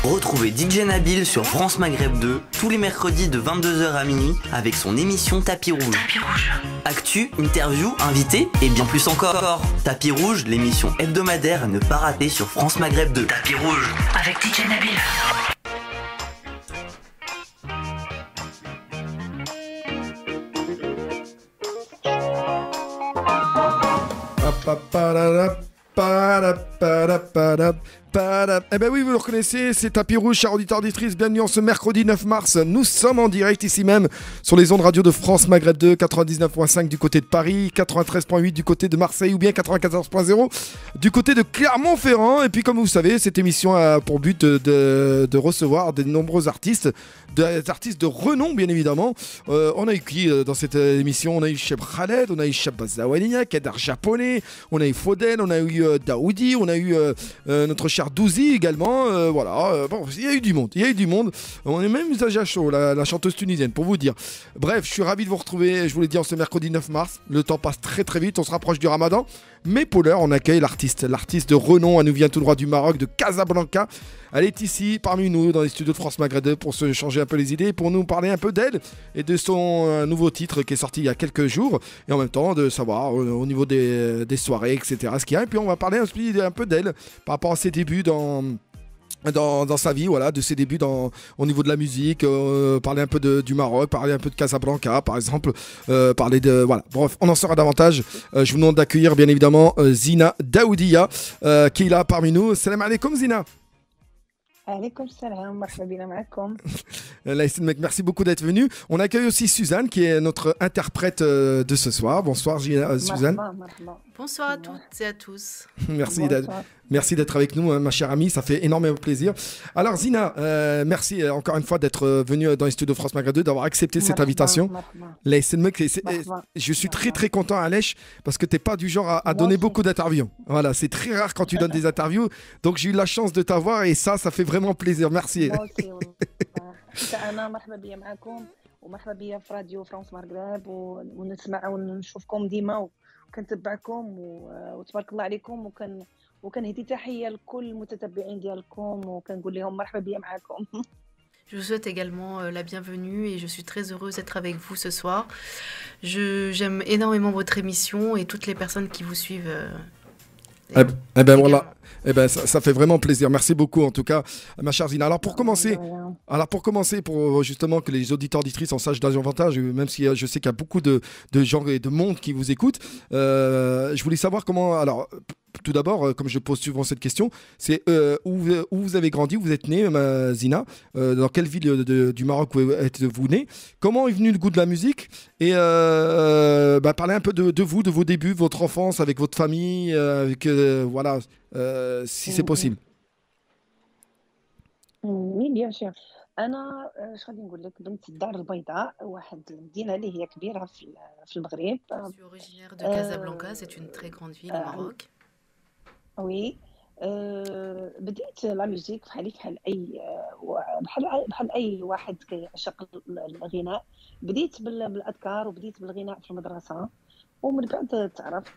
Retrouvez DJ Nabil sur France Maghreb 2 tous les mercredis de 22h à minuit avec son émission Tapis Rouge. Actu, interview, invité et bien plus encore. Tapis Rouge, l'émission hebdomadaire à ne pas rater sur France Maghreb 2. Tapis Rouge avec DJ Nabil. Eh ben oui, vous le reconnaissez, c'est Tapis Rouge, chers auditeurs auditrices. Bienvenue en ce mercredi 9 mars. Nous sommes en direct ici même sur les ondes radio de France Maghreb 2, 99.5 du côté de Paris, 93.8 du côté de Marseille ou bien 94.0 du côté de Clermont-Ferrand. Et puis comme vous savez, cette émission a pour but de recevoir de nombreux artistes, des artistes de renom bien évidemment. On a eu qui dans cette émission? On a eu Cheb Khaled, on a eu Cheb Bazawania, Kedar Japonais, on a eu Faudel, on a eu Daoudi, on a eu notre cher Douzi également. Voilà, bon, il y a eu du monde. On est même Zaja Chaud, la chanteuse tunisienne, pour vous dire. Bref, je suis ravi de vous retrouver, je vous l'ai dit, en ce mercredi 9 mars. Le temps passe très très vite, on se rapproche du Ramadan. Mais pour l'heure, on accueille l'artiste de renom. Elle nous vient tout droit du Maroc, de Casablanca. Elle est ici, parmi nous, dans les studios de France Maghreb 2, pour se changer un peu les idées, pour nous parler un peu d'elle et de son nouveau titre qui est sorti il y a quelques jours. Et en même temps, de savoir au niveau des soirées, etc., ce qu'il y a. Et puis, on va parler un peu d'elle par rapport à ses débuts dans sa vie, voilà, de ses débuts au niveau de la musique, parler un peu du Maroc, parler un peu de Casablanca par exemple, parler de, voilà, bref, on en saura davantage. Je vous demande d'accueillir bien évidemment Zina Daoudia qui est là parmi nous. Salam alaikum Zina. Alaikum salam, marhaba ma'akoum. Merci beaucoup d'être venu. On accueille aussi Suzanne qui est notre interprète de ce soir. Bonsoir Suzanne. Bonsoir à toutes et à tous. Merci d'être avec nous, ma chère amie, ça fait énormément plaisir. Alors Zina, merci encore une fois d'être venue dans les studios de France Maghreb 2, d'avoir accepté cette invitation. Je suis très très content Alech, parce que tu n'es pas du genre à donner beaucoup d'interviews. Voilà, c'est très rare quand tu donnes des interviews, donc j'ai eu la chance de t'avoir et ça fait vraiment plaisir. Merci. ومرحبا بيا في راديو فرانس مغرب ونسمع ونشوفكم ديما وكنتبعكم وتبارك الله عليكم وكنهدي تحيه لكل المتتبعين ديالكم وكنقول لهم مرحبا بيا معكم. Je vous souhaite également la bienvenue et je suis très heureuse d'être avec vous ce soir. J'aime énormément votre émission et toutes les personnes qui vous suivent. Voilà. Ça fait vraiment plaisir. Merci beaucoup en tout cas, ma chère Zina. Alors pour commencer, pour justement que les auditeurs auditrices en sachent davantage, même si je sais qu'il y a beaucoup de gens et de monde qui vous écoutent, je voulais savoir comment. Alors tout d'abord, comme je pose souvent cette question, c'est où vous avez grandi, où vous êtes née, Zina, dans quelle ville du Maroc êtes-vous née, comment est venu le goût de la musique et parlez un peu de vous, de vos débuts, votre enfance avec votre famille, voilà. Si c'est possible. Oui, bien sûr. انا اش غادي نقول لك بنت الدار البيضاء واحد المدينه اللي هي كبيره في المغرب. Je suis originaire de Casablanca, c'est une très grande ville au Maroc. Oui. بديت لا ميوزيك بحال اي بحال اي واحد كيعشق الغناء. بديت بالاذكار وبديت بالغناء في المدرسه ومن بعد تعرفت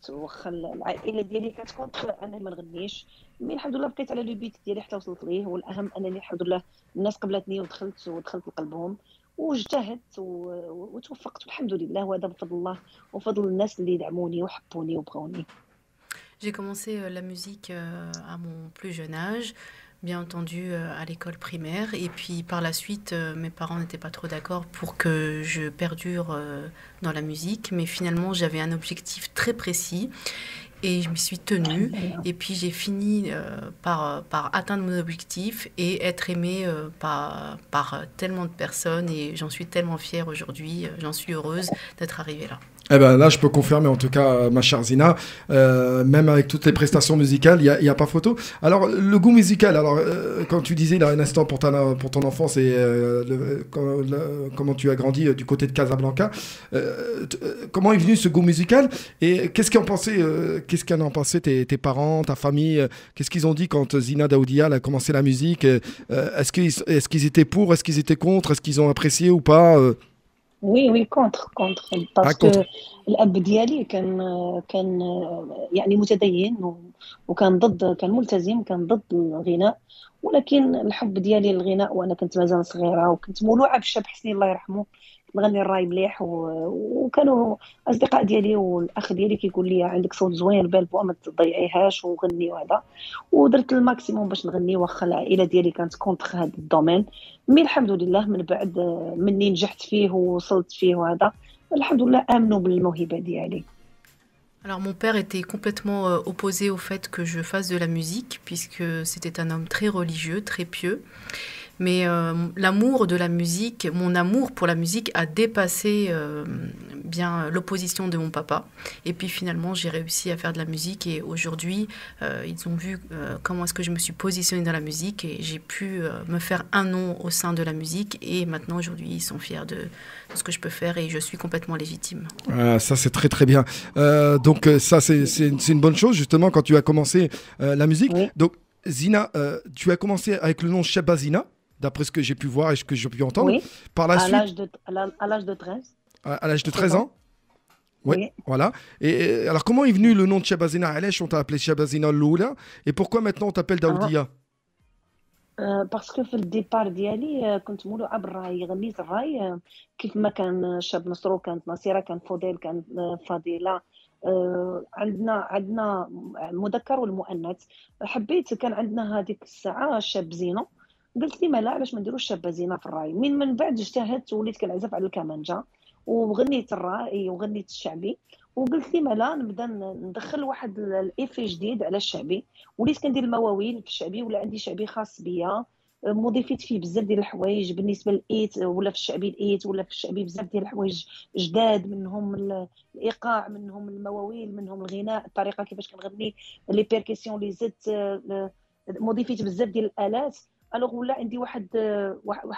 واخا العائله ديالي كتكون انا ما نغنيش مي الحمد لله بقيت على لو بيت ديالي حتى وصلت ليه والاهم انني الحمد لله الناس قبلتني ودخلت لقلبهم واجتهدت وتوفقت الحمد لله وهذا بفضل الله وفضل الناس اللي دعموني وحبوني وبغوني. J'ai commencé la musique à mon plus jeune âge, bien entendu à l'école primaire. Et puis par la suite, mes parents n'étaient pas trop d'accord pour que je perdure dans la musique. Mais finalement, j'avais un objectif très précis et je m'y suis tenue. Et puis j'ai fini par atteindre mon objectif et être aimée par tellement de personnes. Et j'en suis tellement fière aujourd'hui, j'en suis heureuse d'être arrivée là. Là, je peux confirmer en tout cas, ma chère Zina, même avec toutes les prestations musicales, il y a pas photo. Alors, le goût musical, quand tu disais là un instant pour ton enfance et comment tu as grandi du côté de Casablanca, comment est venu ce goût musical et qu'est-ce qu'en ont pensé tes parents, ta famille, qu'est-ce qu'ils ont dit quand Zina Daoudia a commencé la musique, est-ce qu'ils étaient pour, est-ce qu'ils étaient contre, est-ce qu'ils ont apprécié ou pas وي وي كونتر Ah, باسكو contre. الاب ديالي كان يعني متدين وكان ضد، كان ملتزم، كان ضد الغناء. ولكن الحب ديالي للغناء وانا كنت مازال صغيره وكنت مولوعه بالشاب حسني الله يرحمه، نغني الراي مليح وكانوا اصدقاء ديالي والاخ ديالي كيقول لي عندك صوت زوين البالبوع ما تضيعيهاش وغني وهذا. ودرت الماكسيموم باش نغني واخا العائله ديالي كانت كونتر هذا الدومين. مي الحمد لله من بعد مني نجحت فيه ووصلت فيه وهذا، الحمد لله امنوا بالموهبه ديالي. Alors mon père était complètement opposé au fait que je fasse de la musique, puisque c'était un homme très religieux, très pieux. Mais l'amour de la musique, mon amour pour la musique a dépassé bien l'opposition de mon papa. Et puis finalement, j'ai réussi à faire de la musique et aujourd'hui, ils ont vu comment est-ce que je me suis positionnée dans la musique et j'ai pu me faire un nom au sein de la musique. Et maintenant, aujourd'hui, ils sont fiers de ce que je peux faire et je suis complètement légitime. Ah, ça, c'est très très bien. Donc, ça, c'est une bonne chose, justement, quand tu as commencé la musique. Oui, Donc, Zina, tu as commencé avec le nom Cheba Zina, d'après ce que j'ai pu voir et ce que j'ai pu entendre. oui, Par la suite, à l'âge de 13 à l'âge de 13 13 ans. ans. Oui, Oui. voilà. Et alors, comment est venu le nom de Cheba Zina Alesh, on t'a appelé Cheba Zina Loula. Et pourquoi maintenant on t'appelle أها. Daoudia? باسكو في الديبار ديالي كنت مولوعة بالراي، غنيت الراي كيف ما كان شاب نصرو، كانت نصيرة، كان فضيل، كان فضيلة. عندنا المذكر والمؤنث. حبيت، كان عندنا هذيك الساعة شاب زينو، قلت لي مالا علاش ما نديروش شابة زينة في الراي. من بعد اجتهدت وليت كنعزف على الكمانجة وغنيت الراي وغنيت الشعبي. وقلت لي مالا نبدا ندخل واحد الايفي جديد على الشعبي. وليت كندير المواويل في الشعبي، ولا عندي شعبي خاص بيا. مضيفيت فيه بزاف ديال الحوايج بالنسبه للايت، ولا في الشعبي الايت، ولا في الشعبي بزاف ديال الحوايج جداد، منهم الايقاع، منهم المواويل، منهم الغناء، الطريقه كيفاش كنغني، لي بيركسيون اللي زدت. مضيفيت بزاف ديال الالات. الوغ ولا عندي واحد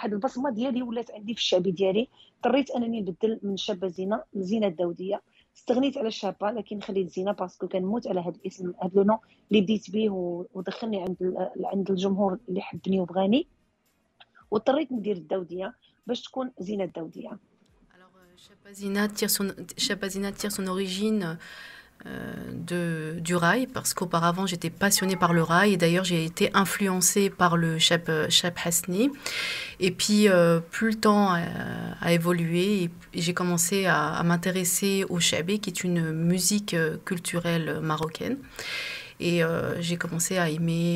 البصمه ديالي ولات عندي في الشعبي ديالي. اضطريت انني نبدل من شابه زينه لزينه الداوديه. استغنيت على الشابه لكن خليت زينه باسكو كنموت على هذا الاسم، هذا لو نو اللي بديت به ودخلني عند الجمهور اللي حبني وبغاني. واضطريت ندير الداوديه باش تكون زينه الداوديه. Alors, Shabazina tire son origine du rail, parce qu'auparavant j'étais passionnée par le rail et d'ailleurs j'ai été influencée par le Chab Hasni. Et puis plus le temps a évolué et j'ai commencé à m'intéresser au Chabé, qui est une musique culturelle marocaine. Et j'ai commencé à aimer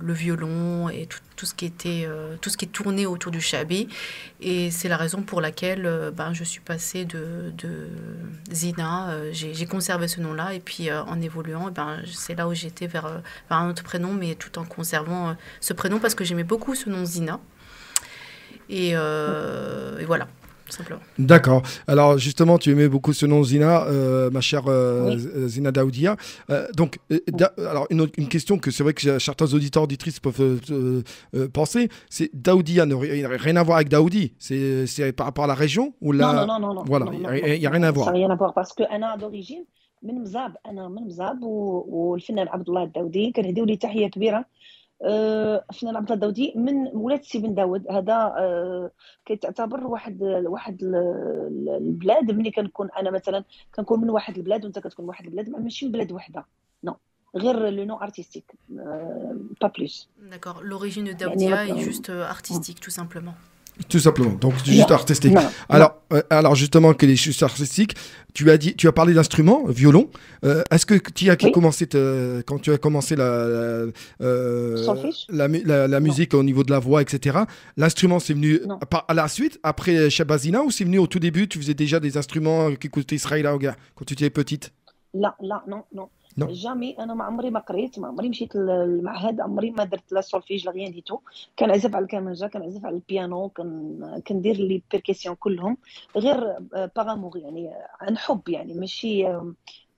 le violon et tout ce qui était, tout ce qui tournait autour du chabé. Et c'est la raison pour laquelle je suis passée de Zina. J'ai conservé ce nom-là. Et puis en évoluant, c'est là où j'étais vers un autre prénom, mais tout en conservant ce prénom parce que j'aimais beaucoup ce nom Zina. Et voilà. Simplement. D'accord. Alors justement, tu aimais beaucoup ce nom Zina, ma chère Oui. Zina Daoudia. Alors une question que c'est vrai que certains auditeurs auditrices peuvent penser, c'est Daoudia n'a rien à voir avec Daoudi. C'est par rapport à la région ou Non, la... non, non, non, Voilà, non, il non, n'y a non, rien à non, ça voir. n'a rien à voir باسكو انا دوريجين من مزاب. انا من مزاب والفنان عبد الله الداودي كنهديو ليه تحيه كبيره. الفنان عبد الله الداودي من ولاد سي بن داود. هذا كيتعتبر واحد البلاد. ملي كنكون انا مثلا كنكون من واحد البلاد وانت كتكون من واحد البلاد، ماشي من بلاد وحده، نو، غير لو نو ارتستيك، با بلوس. D'accord. L'origine de يعني Daoudia est juste artistique, tout simplement. Tout simplement. Donc juste Non, artistique. non, Alors justement que les juste artistiques, tu as parlé d'instrument, violon. Est-ce que tu as oui, commencé quand tu as commencé solfège, la non, musique au niveau de la voix, etc. L'instrument c'est venu non. à la suite après Shabazina ou c'est venu au tout début? Tu faisais déjà des instruments qui coûtaient Israël quand tu étais petite? لا نو نو Non. جامي. انا ما عمري ما قريت، ما عمري مشيت للمعهد، عمري ما درت لا سولفيج لا غيان ديتو. كنعزف على الكمانجه، كنعزف على البيانو، كندير لي بيركسيون كلهم، غير باغاموغ يعني عن حب، يعني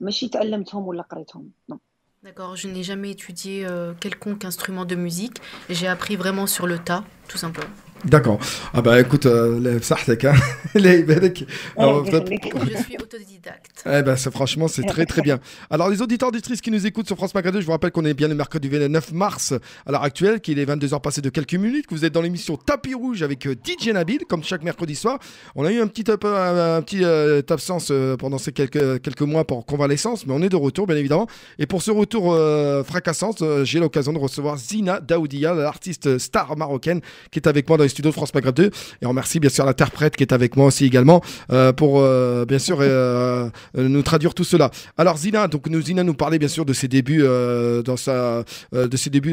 ماشي تعلمتهم ولا قريتهم، نو. D'accord, je n'ai jamais étudié quelconque instrument de musique. J'ai appris vraiment sur le tas, tout simplement. D'accord. Ah bah écoute, بصحتك hein. الله يبارك. Alors, Je suis autodidacte. eh ben, franchement, c'est très très bien. Alors, les auditeurs auditrices qui nous écoutent sur France Maghreb 2, je vous rappelle qu'on est bien le mercredi 29 mars à l'heure actuelle, qu'il est 22h passé de quelques minutes, que vous êtes dans l'émission Tapis Rouge avec DJ Nabil, comme chaque mercredi soir. On a eu un petit absence pendant ces quelques mois pour convalescence, mais on est de retour, bien évidemment. Et pour ce retour fracassant, j'ai l'occasion de recevoir Zina Daoudia, l'artiste star marocaine, qui est avec moi dans les studios de France Maghreb 2. Et on remercie bien sûr l'interprète qui est avec moi aussi également pour bien sûr nous traduire tout cela. Alors Zina nous parlait bien sûr de ses débuts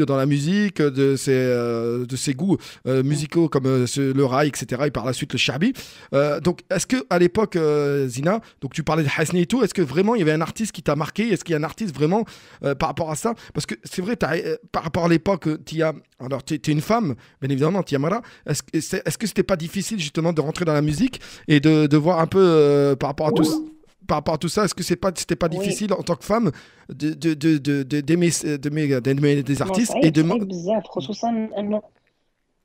dans la musique, de ses goûts musicaux comme le rail, etc. Et par la suite le shabi. Donc est-ce que à l'époque Zina, donc tu parlais de Hasni et tout, est-ce que vraiment il y avait un artiste qui t'a marqué? Est-ce qu'il y a un artiste vraiment par rapport à ça? Parce que c'est vrai, par rapport à l'époque, alors tu es une femme, bien évidemment, Tiamara. Est-ce que c'était pas difficile justement de rentrer dans la musique et de voir un peu par rapport à tout ça, est-ce que c'était pas difficile en tant que femme d'aimer des artistes et de صعيب بزاف خصوصا انه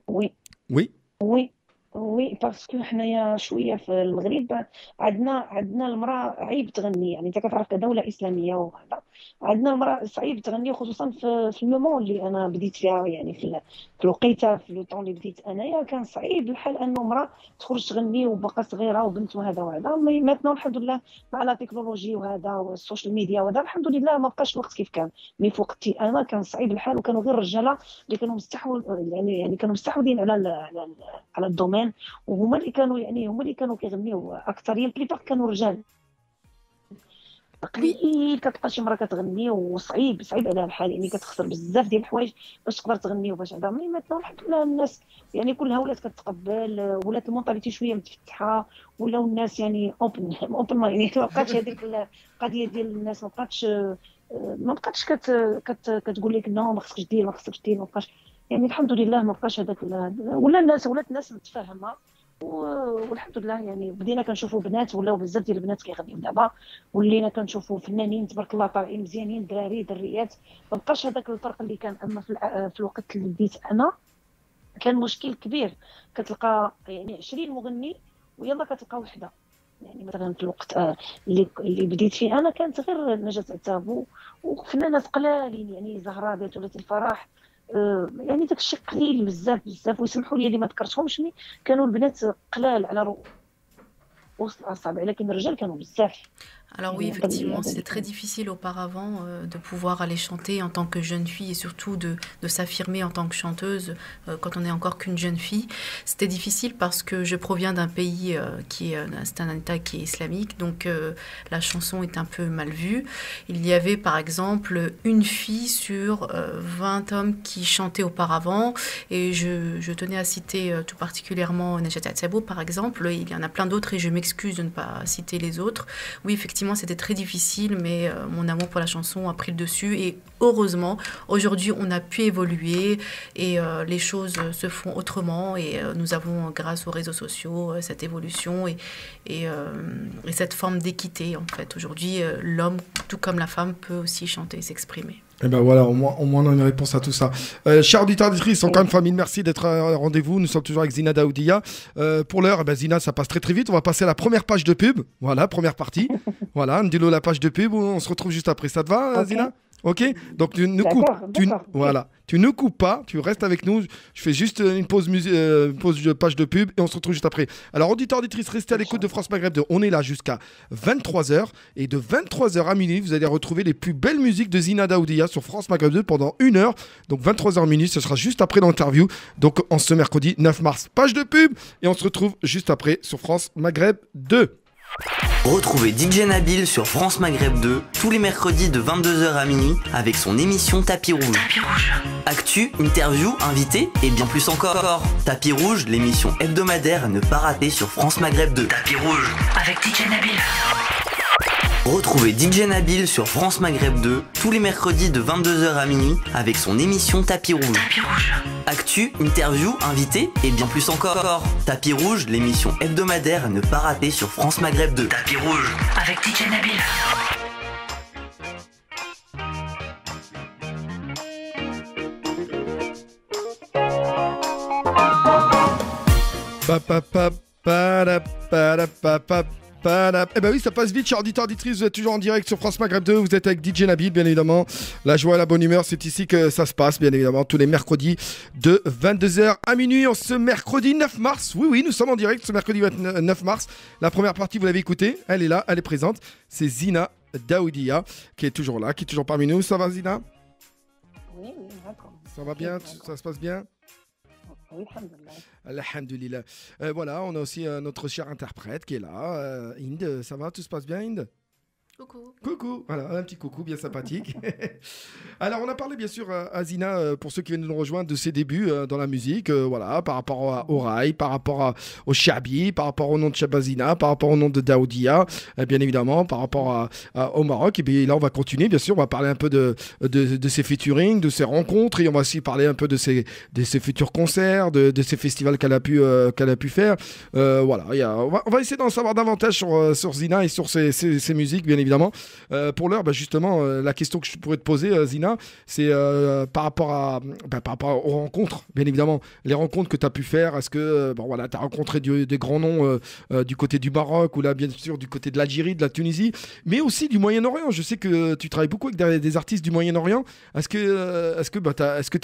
وي oui وي وي باسكو حنايا شويه في المغرب عندنا المراه عيب تغني، يعني انت كتعرف كدوله اسلاميه وهذا عندنا المراه صعيب تغني، خصوصا في المومون اللي انا بديت فيها، يعني في الوقيته في لو طون اللي بديت انايا كان صعيب الحال انه امراه تخرج تغني وباقا صغيره وبنت وهذا مي ماتنا الحمد لله مع لا تكنولوجي وهذا والسوشيال ميديا وهذا الحمد لله ما بقاش الوقت كيف كان. مي في وقتي انا كان صعيب الحال، وكانوا غير الرجاله اللي كانوا يعني كانوا مستحوذين على الدومين، وهما اللي كانوا كيغنيو اكثر، البليبار كانوا رجال قليل كتلقى شي مرة كتغني، وصعيب عليها الحال، يعني كتخسر بزاف ديال الحوايج باش تقدر تغني وباش هذا. مي مثلا الحمد لله الناس يعني كلها ولات كتقبل، ولات المونطاليتي شويه متفتحه، ولاو الناس يعني اوبن يعني ما بقاتش هذيك القضيه ديال الناس ما بقاتش كتقول لك نو ما خصكش دير ما بقاش، يعني الحمد لله ما بقاش هذاك ولات الناس متفاهمه، والحمد لله يعني بدينا كنشوفوا بنات، ولاو بزاف ديال البنات كيغنيو دابا، ولينا كنشوفوا فنانين تبارك الله طالعين مزيانين، دراري دريات، ما بقاش هذاك الفرق اللي كان. اما في الوقت اللي بديت انا كان مشكل كبير، كتلقى يعني 20 مغني ويلا كتلقى وحده. يعني مثلا في الوقت اللي بديت فيه انا كانت غير نجاة عتاب وفنانات قلالين، يعني زهراء بنت ولات الفرح، يعني داك الشيء قليل بزاف ويسمحوا لي اللي ما ذكرتهمش، مي كانوا البنات قلال على رؤوس الاصابع، لكن الرجال كانوا بزاف. Alors oui, effectivement, c'était très difficile auparavant de pouvoir aller chanter en tant que jeune fille et surtout de s'affirmer en tant que chanteuse quand on n'est encore qu'une jeune fille. C'était difficile parce que je proviens d'un pays c'est un État qui est islamique, donc la chanson est un peu mal vue. Il y avait par exemple une fille sur 20 hommes qui chantaient auparavant, et je tenais à citer tout particulièrement Najat Atsabo par exemple. Il y en a plein d'autres et je m'excuse de ne pas citer les autres. Oui, effectivement, c'était très difficile, mais mon amour pour la chanson a pris le dessus, et heureusement, aujourd'hui, on a pu évoluer et les choses se font autrement, et nous avons, grâce aux réseaux sociaux, cette évolution et cette forme d'équité, en fait. Aujourd'hui, l'homme, tout comme la femme, peut aussi chanter et s'exprimer. Et ben voilà, au moins on a une réponse à tout ça. Chers auditeurs, auditrices, encore une fois, mille merci d'être à rendez-vous. Nous sommes toujours avec Zina Daoudia. Pour l'heure, Zina, ça passe très très vite. On va passer à la première page de pub. Voilà, première partie. Voilà, Ndilo, la page de pub. On se retrouve juste après. Ça te va, okay. Zina? Ok, donc tu ne coupes, voilà, tu ne coupes pas, tu restes avec nous. Je fais juste une pause de page de pub et on se retrouve juste après. Alors, auditeurs, auditrices, restez à l'écoute de France Maghreb 2. On est là jusqu'à 23h, et de 23h à minuit, vous allez retrouver les plus belles musiques de Zina Daoudia sur France Maghreb 2 pendant 1 heure. Donc 23h minuit, ce sera juste après l'interview. Donc en ce mercredi 9 mars, page de pub, et on se retrouve juste après sur France Maghreb 2. Retrouvez DJ Nabil sur France Maghreb 2 tous les mercredis de 22h à minuit avec son émission Tapis Rouge. Actu, interview, invité et bien plus encore. Tapis Rouge, l'émission hebdomadaire à ne pas rater sur France Maghreb 2. Tapis Rouge avec DJ Nabil. Retrouvez DJ Nabil sur France Maghreb 2 tous les mercredis de 22h à minuit avec son émission Tapis Rouge. Actu, interview, invité et bien plus encore. Tapis Rouge, l'émission hebdomadaire à ne pas rater sur France Maghreb 2. Tapis Rouge avec DJ Nabil. Pa, pa, pa, pa, la, pa, la, pa, pa, pa, la. Eh ben oui, ça passe vite, chers auditeurs, auditrices. Vous êtes toujours en direct sur France Maghreb 2. Vous êtes avec DJ Nabil, bien évidemment. La joie et la bonne humeur, c'est ici que ça se passe, bien évidemment, tous les mercredis de 22h à minuit. Ce mercredi 9 mars. Oui, oui, nous sommes en direct ce mercredi 9 mars. La première partie, vous l'avez écoutée. Elle est là, elle est présente. C'est Zina Daoudia qui est toujours là, qui est toujours parmi nous. Ça va, Zina? Oui, oui, d'accord. Ça va bien? Ça se passe bien? Oui, alhamdoulilah. Alhamdoulilah. Voilà, on a aussi notre cher interprète qui est là. Inde, ça va? Tout se passe bien, Inde? Coucou. Coucou, voilà, un petit coucou bien sympathique. Alors, on a parlé bien sûr à Zina, pour ceux qui viennent de nous rejoindre, de ses débuts dans la musique, voilà, par rapport au rail, par rapport au shabi, par rapport au nom de Shabazina, par rapport au nom de Daoudia, bien évidemment, par rapport au Maroc. Et bien là, on va continuer, bien sûr, on va parler un peu de ses featuring, de ses rencontres, et on va aussi parler un peu de ses futurs concerts, de ses festivals qu'elle a pu faire. Voilà, on va essayer d'en savoir davantage sur Zina et sur ses musiques, bien évidemment. Pour l'heure, justement, la question que je pourrais te poser, Zina, c'est par rapport aux rencontres, bien évidemment, les rencontres que tu as pu faire. Est-ce que voilà, tu as rencontré des grands noms du côté du Maroc ou là, bien sûr, du côté de l'Algérie, de la Tunisie, mais aussi du Moyen-Orient. Je sais que tu travailles beaucoup avec des artistes du Moyen-Orient. Est-ce que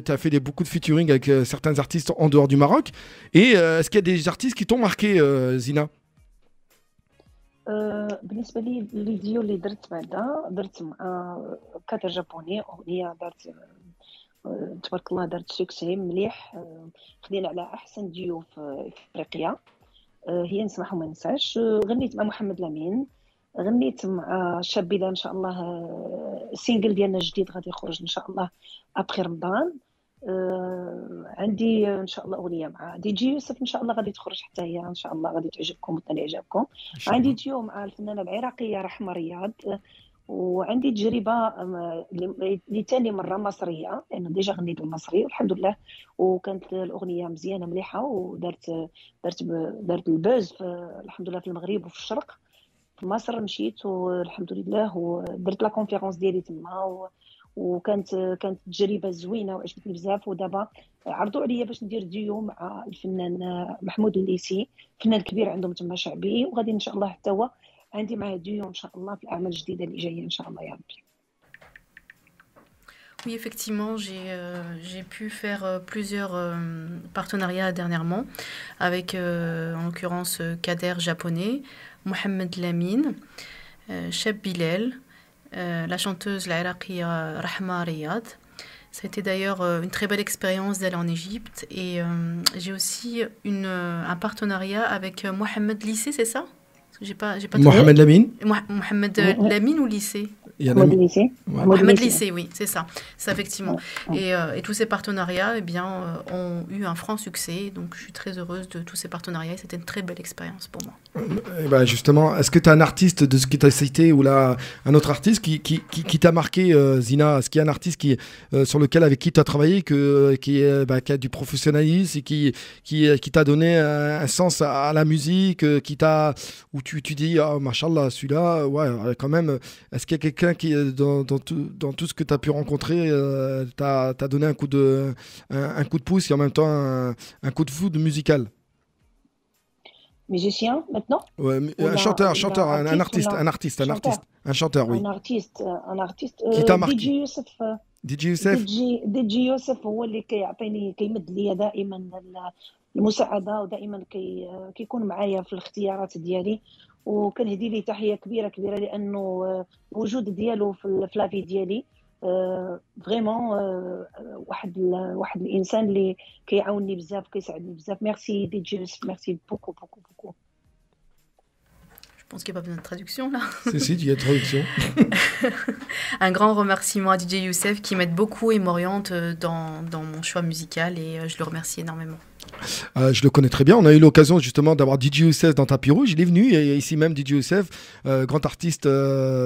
tu as fait beaucoup de featuring avec certains artistes en dehors du Maroc? Et est-ce qu'il y a des artistes qui t'ont marqué, Zina? بالنسبة لي الفيديو اللي درت مع كادر جابوني أغنية دارت تبارك الله دارت سوكسي مليح. خدينا على أحسن ديو في إفريقيا. هي نسمح وما ننساش. غنيت مع محمد لامين، غنيت مع شابيلا إن شاء الله. السينجل ديالنا جديد غادي يخرج إن شاء الله أبخي رمضان. عندي ان شاء الله اغنيه مع دي جي يوسف ان شاء الله غادي تخرج حتى هي ان شاء الله غادي تعجبكم وتنال اعجابكم. عندي ديو مع الفنانه العراقيه رحمه رياض. وعندي تجربه لثاني مره مصريه لانه ديجا غنيت بالمصري والحمد لله، وكانت الاغنيه مزيانه مليحه دارت البوز الحمد لله في المغرب وفي الشرق. في مصر مشيت والحمد لله ودرت لا كونفيرونس ديالي تما وكانت تجربه زوينه وعجبتني بزاف. ودابا عرضوا عليا باش ندير ديو مع الفنان محمود الليثي، فنان كبير عندهم تما شعبي، وغادي ان شاء الله حتى هو عندي معاه ديو ان شاء الله في الاعمال الجديده اللي جايه ان شاء الله يا ربي. Oui, effectivement, j'ai pu faire plusieurs partenariats dernièrement avec, en l'occurrence, Kader japonais, Mohamed Lamine, Cheb Bilal, la chanteuse l'Iraqiya Rahma Riyad. Ça a été d'ailleurs une très belle expérience d'aller en Égypte. Et j'ai aussi un partenariat avec Mohamed Lycée, c'est ça? J'ai pas Mohamed Lamine. Mohamed Lamine ou Lycée? Mohamed Lycée, oui, c'est ça. C'est effectivement. Et tous ces partenariats ont eu un franc succès. Donc je suis très heureuse de tous ces partenariats. C'était une très belle expérience pour moi. Justement, est-ce que tu as un artiste de ce que tu as cité ou là, un autre artiste qui t'a marqué, Zina? Est-ce qu'il y a un artiste sur lequel, avec qui tu as travaillé, qui a du professionnalisme et qui t'a donné un sens à la musique, où tu dis, oh, machallah, celui-là, ouais, quand même, est-ce qu'il y a quelqu'un qui, dans tout ce que tu as pu rencontrer, t'a donné un coup de pouce et en même temps un coup de foudre musical? Musicien maintenant? Ouais, un chanteur, un artiste, un chanteur, oui. Un artiste. Qui t'a marqué? DJ يوسف هو اللي كيمد لي دائما المساعده، ودائما كيكون معايا في الاختيارات ديالي، وكنهدي ليه تحيه كبيره لانه الوجود ديالو في لافي ديالي فريمون واحد الانسان اللي كيعاونني بزاف كيساعدني بزاف. ميرسي دي جي يوسف، ميرسي بوكو بوكو بوكو. Je pense qu'il n'y a pas besoin de traduction là. Si, il y a traduction. Un grand remerciement à DJ Youssef qui m'aide beaucoup et m'oriente dans mon choix musical, et je le remercie énormément. Je le connais très bien. On a eu l'occasion justement d'avoir DJ Youssef dans Tapis Rouge. Il est venu, et ici même DJ Youssef, grand artiste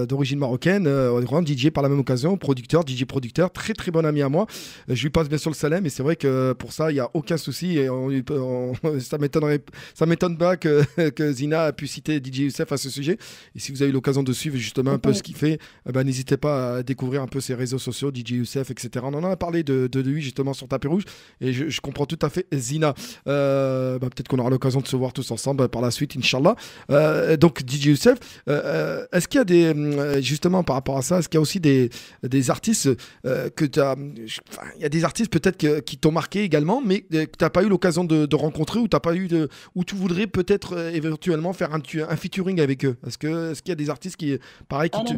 d'origine marocaine, grand DJ par la même occasion, DJ producteur, très très bon ami à moi. Je lui passe bien sûr le salam, et c'est vrai que pour ça il n'y a aucun souci, et ça m'étonne pas que Zina a pu citer DJ Youssef à ce sujet. Et si vous avez l'occasion de suivre justement un peu ce qu'il fait, n'hésitez pas à découvrir un peu ses réseaux sociaux, DJ Youssef, etc. On en a parlé de lui justement sur Tapis Rouge, et je comprends tout à fait Zina Zina. Peut-être qu'on aura l'occasion de se voir tous ensemble par la suite, Inch'Allah. Donc, DJ Youssef, est-ce qu'il y a justement par rapport à ça, est-ce qu'il y a aussi des artistes que tu as. Enfin, il y a des artistes peut-être qui t'ont marqué également, mais que tu n'as pas eu l'occasion de rencontrer ou où tu voudrais peut-être éventuellement faire un featuring avec eux. Est-ce qu'il y a des artistes qui, pareil, qui te.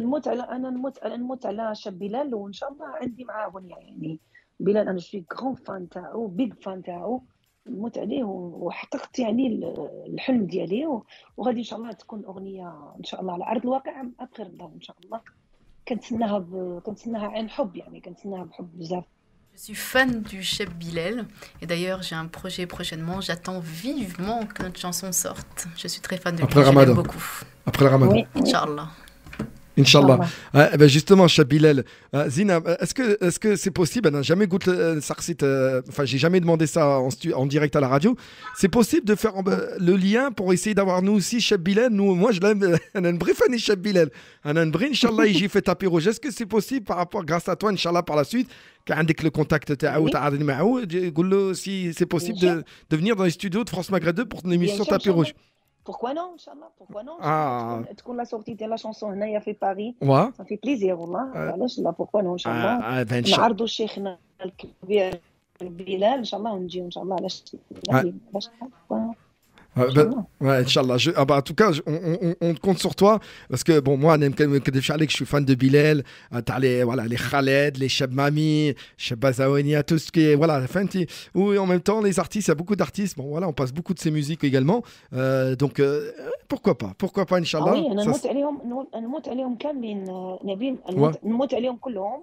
أنا نموت على شاب بلال وإن شاء الله عندي معاه أغنية يعني. بلال أنا شوي غران فان تاعو، بيج فان تاعو، نموت عليه وحققت يعني الحلم ديالي، وغادي إن شاء الله تكون أغنية إن شاء الله على أرض الواقع أبخر الله إن شاء الله. كنتسناها عن حب يعني، كنتسناها بحب بزاف. Je suis fan du chef Bilal et d'ailleurs j'ai un projet prochainement. J'attends vivement que notre chanson sorte. Je suis très fan de lui. Après le Ramadan. Beaucoup. Après le Ramadan. Oui. Inch'Allah. Inch'Allah. Justement, Chabilel, Zina, est-ce que c'est possible? On n'a jamais goûté enfin, j'ai jamais demandé ça en direct à la radio. C'est possible de faire le lien pour essayer d'avoir nous aussi Chabilel. Moi, je l'aime. On a une brief année Chabilel. On a une brief, Inch'Allah, j'ai fait tapis rouge. Est-ce que c'est possible par rapport, grâce à toi, Inch'Allah, par la suite, avec le contact si c'est possible de venir dans les studios de France Maghreb 2 pour une émission tapis rouge? Pourquoi non, Inch'Allah, pourquoi non? تكون لا سورتي ديال لا شونسون هنايا في باريس. Ça fait plaisir والله. علاش لا pourquoi non Inch'Allah. نعرضوا شيخنا الكبير بلال إن شاء الله ونجيو إن شاء الله. علاش Inch'Allah. En tout cas, on compte sur toi parce que bon, moi, je suis fan de Bilal. Les Khaled, les Cheb Mami, Cheb Bazaouania, tout ce qui est ou en même temps les artistes, il y a beaucoup d'artistes. Bon voilà, on passe beaucoup de ces musiques également. Donc pourquoi pas Inch'Allah. oui, أنا نموت عليهم كاملين نبيل، نموت عليهم كلهم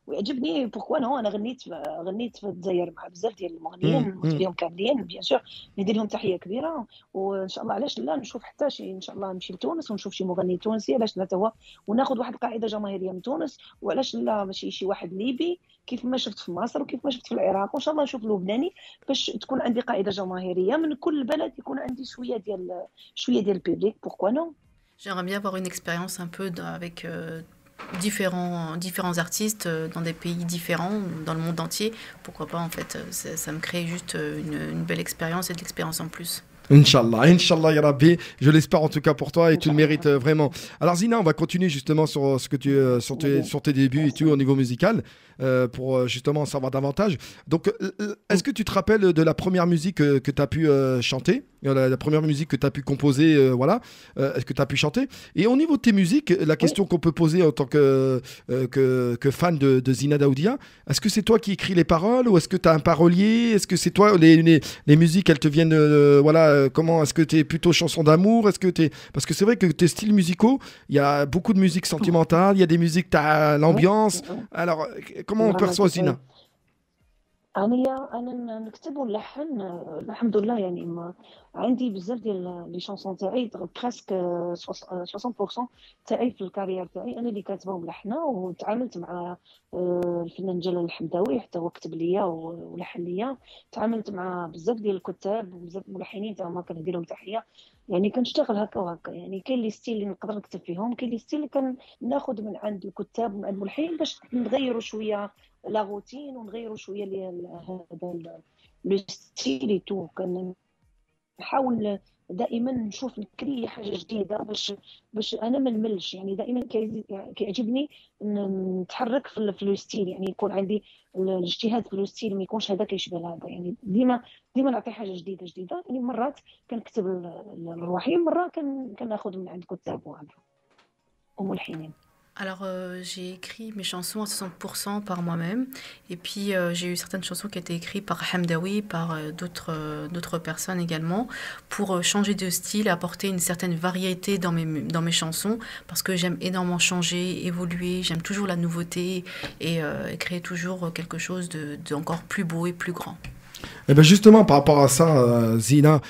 ويعجبني بوركوا نو. انا غنيت في الجزائر مع بزاف ديال المغنيين، نموت عليهم كاملين بيان سور، ندير لهم تحيه كبيره. وان شاء الله علاش لا نشوف حتى ان شاء الله نمشي لتونس ونشوف شي مغني تونسي، علاش لا هو، وناخذ واحد القاعده جماهيريه من تونس، وعلاش لا ماشي شي واحد ليبي كيف ما شفت في مصر وكيف ما شفت في العراق، وان شاء الله نشوف لبناني، باش تكون عندي قاعده جماهيريه من كل بلد، يكون عندي شويه ديال البيبليك. بوركوا نو. J'aimerais bien avoir une expérience un peu avec différents artistes dans des pays différents, dans le monde entier. Pourquoi pas, en fait, ça me crée juste une belle expérience et de l'expérience en plus. Inch'Allah, ya Rabbi, je l'espère en tout cas pour toi et tu le mérites vraiment. Alors Zina, on va continuer justement sur ce que sur tes débuts et tout au niveau musical pour justement en savoir davantage. Donc, est-ce que tu te rappelles de la première musique que tu as pu chanter, la première musique que tu as pu composer, est-ce que tu as pu chanter? Et au niveau de tes musiques, la question qu'on peut poser en tant que fan de Zina Daoudia, est-ce que c'est toi qui écris les paroles ou est-ce que tu as un parolier? Est-ce que c'est toi, les musiques, elles te viennent, comment est-ce que tu es plutôt chanson d'amour? Parce que c'est vrai que tes styles musicaux, il y a beaucoup de musique sentimentale, il y a des musiques, tu as l'ambiance. Alors, comment on perçoit Zina? انا نكتب ونلحن الحمد لله يعني. ما عندي بزاف ديال لي شونسون تاعي بريسك 60% تاعي في الكارير تاعي انا اللي كاتبه وملحنه. وتعاملت مع الفنان جلال الحمداوي، حتى هو كتب ليا ولحن ليا. تعاملت مع بزاف ديال الكتاب وبزاف الملحنين تاعهم، كندير لهم تحيه يعني. كنشتغل هكا وهكا يعني. كاين لي ستيل اللي نقدر نكتب فيهم، كاين لي ستيل اللي كناخذ من عند الكتاب ومن عند الملحنين باش نغيروا شويه لا روتين ونغيروا شويه هذا لو ستيل تو. كنحاول دائما نشوف نكري حاجه جديده باش انا ما نملش يعني. دائما كيعجبني نتحرك في لو ستيل يعني. يكون عندي الاجتهاد في لو ستيل، ما يكونش هذا كيشبه هذا يعني. ديما نعطي حاجه جديده يعني. مرات كنكتب لروحي، مرات كناخذ من عند كتاب وملحنين. Alors, j'ai écrit mes chansons à 60% par moi-même. Et puis, j'ai eu certaines chansons qui étaient écrites par Hamdaoui, par d'autres personnes également, pour changer de style, apporter une certaine variété dans mes chansons, parce que j'aime énormément changer, évoluer, j'aime toujours la nouveauté et créer toujours quelque chose d'encore plus beau et plus grand. Et ben justement, par rapport à ça, Zina,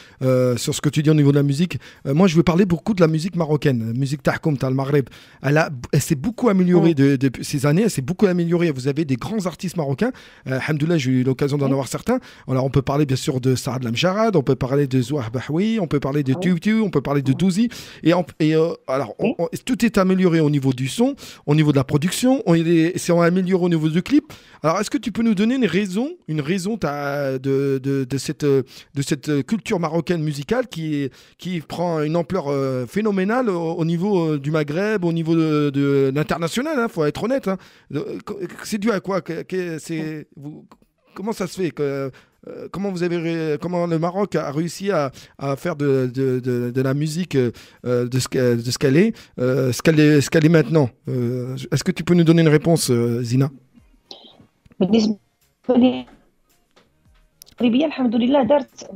sur ce que tu dis au niveau de la musique, moi je veux parler beaucoup de la musique marocaine, la musique Tahkoum, Tal Maghreb. Elle s'est beaucoup améliorée depuis ces années, elle s'est beaucoup améliorée. Vous avez des grands artistes marocains, alhamdoulilah, j'ai eu l'occasion d'en avoir certains. Alors on peut parler bien sûr de Saad Lamjarad, on peut parler de Zouah Bahoui, on peut parler de Tutu, on peut parler de Douzi. Alors tout est amélioré au niveau du son, au niveau de la production, c'est amélioré au niveau du clip. Alors est-ce que tu peux nous donner une raison de cette culture marocaine musicale qui prend une ampleur phénoménale au niveau du Maghreb, au niveau de l'international, hein, faut être honnête. Hein. C'est dû à quoi? Comment ça se fait que, comment le Maroc a réussi à faire de la musique de ce qu'elle est, ce qu'elle est maintenant? Est-ce que tu peux nous donner une réponse, Zina? بالنسبة لي المغربية الحمد لله دارت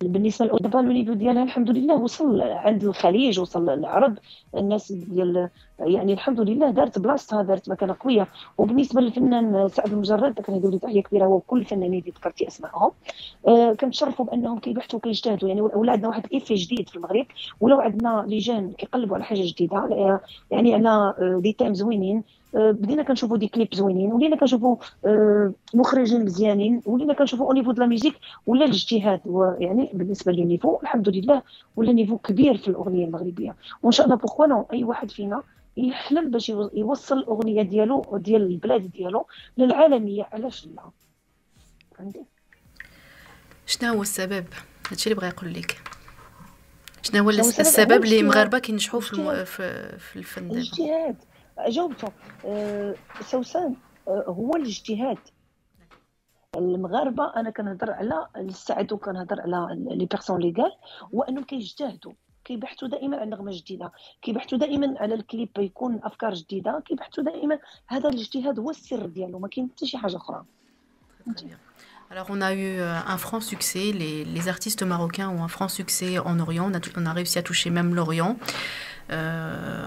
بالنسبه دابا النيفو ديالها الحمد لله وصل عند الخليج، وصل للعرب الناس ديال يعني الحمد لله دارت بلاصتها، دارت مكانه قويه. وبالنسبه للفنان سعد المجرد كنهديو له تحيه كبيره، هو كل الفنانين اللي ذكرتي اسمائهم كنتشرفوا بانهم كيبحثوا وكيجتهدوا. يعني ولا عندنا واحد الايفي جديد في المغرب، ولو عندنا لجان كيقلبوا على حاجه جديده، يعني على دي تيم زوينين، بدينا كنشوفوا دي كليب زوينين، ولينا كنشوفوا مخرجين مزيانين، ولينا كنشوفوا او نيفو د لا ميوزيك ولا الاجتهاد. يعني بالنسبه للنيفو الحمد لله ولا نيفو كبير في الاغنيه المغربيه، وان شاء الله بوكوا نو اي واحد فينا يحلم باش يوصل الاغنيه ديالو ديال البلاد ديالو للعالميه. علاش لا؟ فهمتي شنو هو السبب؟ هادشي اللي بغا يقول لك. شنو هو السبب اللي المغاربه كينجحوا في الفن دابا؟ الاجتهاد. جاوبته سوسن، هو الاجتهاد. المغاربه انا كنهضر على السعد وكنهضر على لي بيرسون ليغال، وانهم كيجتهدوا، كيبحثوا دائما على نغمه جديده، كيبحثوا دائما على الكليب يكون افكار جديده، كيبحثوا دائما. هذا الاجتهاد هو السر ديالو، ما كاين حتى شي حاجه اخرى. Alors on a eu un franc succès, les artistes marocains ont un franc succès en Orient, on a réussi à toucher même l'Orient.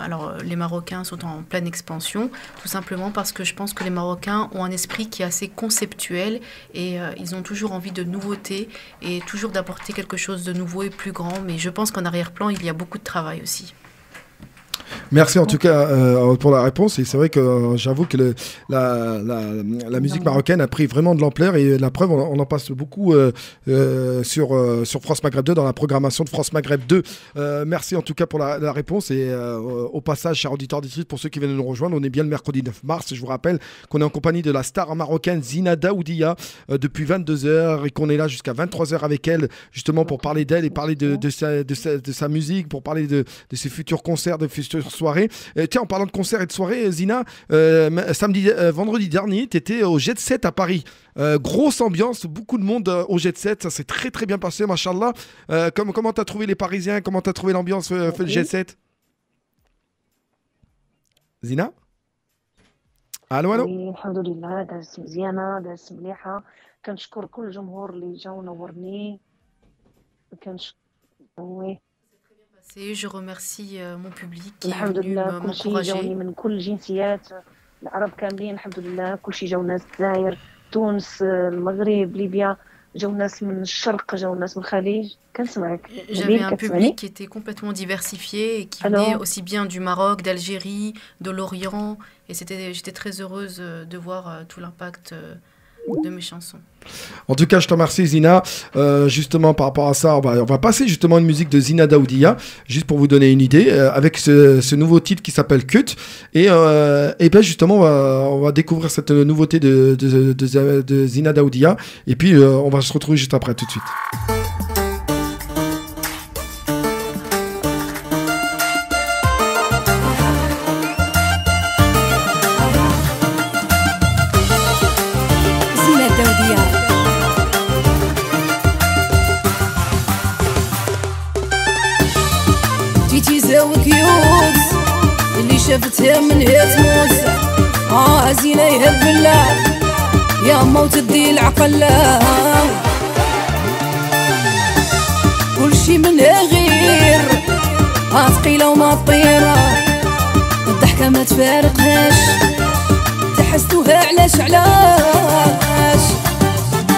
Alors les Marocains sont en pleine expansion, tout simplement parce que je pense que les Marocains ont un esprit qui est assez conceptuel et ils ont toujours envie de nouveautés et toujours d'apporter quelque chose de nouveau et plus grand, mais je pense qu'en arrière-plan il y a beaucoup de travail aussi. Merci en tout cas pour la réponse. Et c'est vrai que j'avoue que la musique marocaine a pris vraiment de l'ampleur, et la preuve, on en passe beaucoup sur France Maghreb 2, dans la programmation de France Maghreb 2. Merci en tout cas pour la réponse. Et au passage, chers auditeurs auditrices, pour ceux qui viennent nous rejoindre, on est bien le mercredi 9 mars. Je vous rappelle qu'on est en compagnie de la star marocaine Zina Daoudia depuis 22h, et qu'on est là jusqu'à 23h avec elle, justement pour parler d'elle et parler de sa musique, pour parler de ses futurs concerts, de futures soirée. Tiens, en parlant de concerts et de soirée, Zina, vendredi dernier, tu étais au Jet Set à Paris. Grosse ambiance, beaucoup de monde au Jet Set, ça s'est très très bien passé, machallah. Comment tu as trouvé les Parisiens? Comment tu as trouvé l'ambiance le Jet Set? Zina? Allô? الحمد لله دارت مزيانه، دارت مليحه. كنشكر كل الجمهور اللي جا ونورني. وي Je remercie mon public qui est الحمد venu لله كل شيء جاوني m'encourager. من كل الجنسيات، العرب كاملين الحمد لله، كل شيء جاو ناس الجزائر، تونس، المغرب، ليبيا، جاو ناس من الشرق، جاو ناس من الخليج. كنسمعك J'avais نبيل، un كتسمعني؟ public qui était complètement diversifié et qui الو venait aussi bien du Maroc, d'Algérie, de l'Orient. Et j'étais très heureuse de voir tout l'impact de mes chansons. En tout cas, je te remercie, Zina. Justement, par rapport à ça, on va passer justement une musique de Zina Daoudia, juste pour vous donner une idée, avec ce nouveau titre qui s'appelle Cut. Et ben justement, on va découvrir cette nouveauté de Zina Daoudia. Et puis, on va se retrouver juste après, tout de suite. زينة الدودية. جيتي زاوي كيوت اللي شافتها منها تموت. زينة يهب الله يا موت تدي العقل، كل شي منها غير ثقيلة وما طيرة، الضحكة ما تفارقهاش، تحسدوها علاش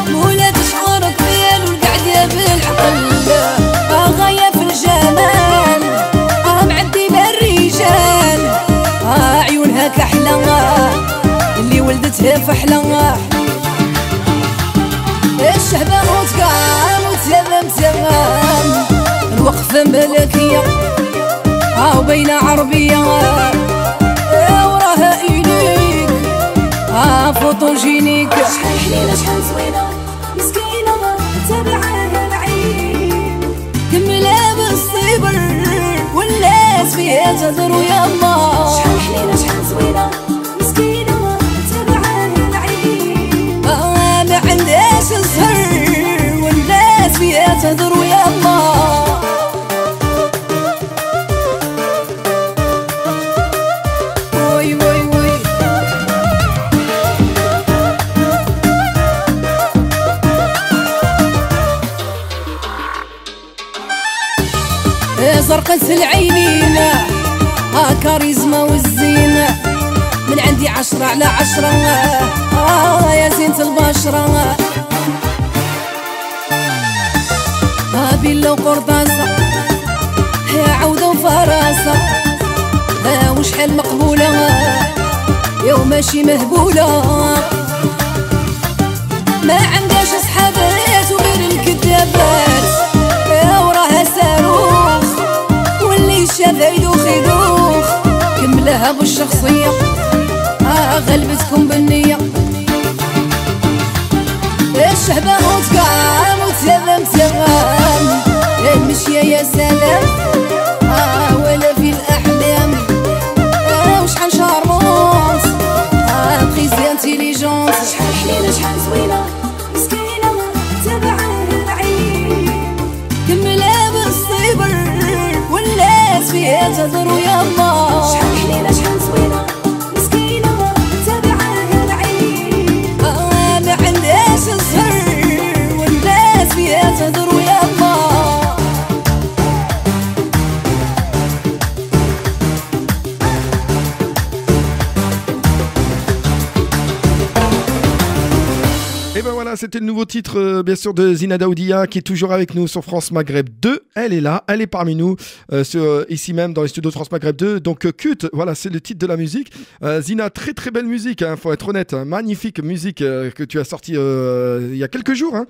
مولات شعورك ديال والقعدة بالعقل، غاية في الجمال معدينا الرجال، عيونها كحلة اللي ولدتها فحلة، الشهبة وتقام وتمام، الوقفة ملكية وبين عربية، وراها إليك فوتوجينيك، شحال حليلة شحال زوينة مسكينة تبعها العين كملها بالصبر والناس فيها تهضروا يما شحال حليلة شحال زوينة مسكينة تبعها العين ما عندهاش الزهر والناس فيها تهضروا يما زرقة العينين كاريزما والزينة من عندي 10 على 10 يا زينة البشرة بيلا وقرطاسة يا عودة وفراسة وشحال مقبولة يا ماشي مهبولة ما عندهاش صحابات وغير الكذابات وراها صاروخ واللي شافها يدوخ يدوخ كملها بالشخصية غلبتكم بالنية الشهبة وتقام وتسلم تغام المشية يا سلام ولا في الأحلام وشحال شارمونت بغيزي انتيليجونت شحال حليلة شحال زوينة مسكينة تبعها العين كملها بالصبر والناس فيها تهضروا يما شحال حليلة شحال زوينة مسكينة تبعها العين ما عندهاش الزهر والناس فيها تهضروا يما Et ben voilà, c'était le nouveau titre, bien sûr, de Zina Daoudia, qui est toujours avec nous sur France Maghreb 2. Elle est là, elle est parmi nous, ici même dans les studios de France Maghreb 2. Donc, Cut, voilà, c'est le titre de la musique. Zina, très très belle musique, hein, faut être honnête. Hein, magnifique musique que tu as sortie il y a quelques jours. Hein.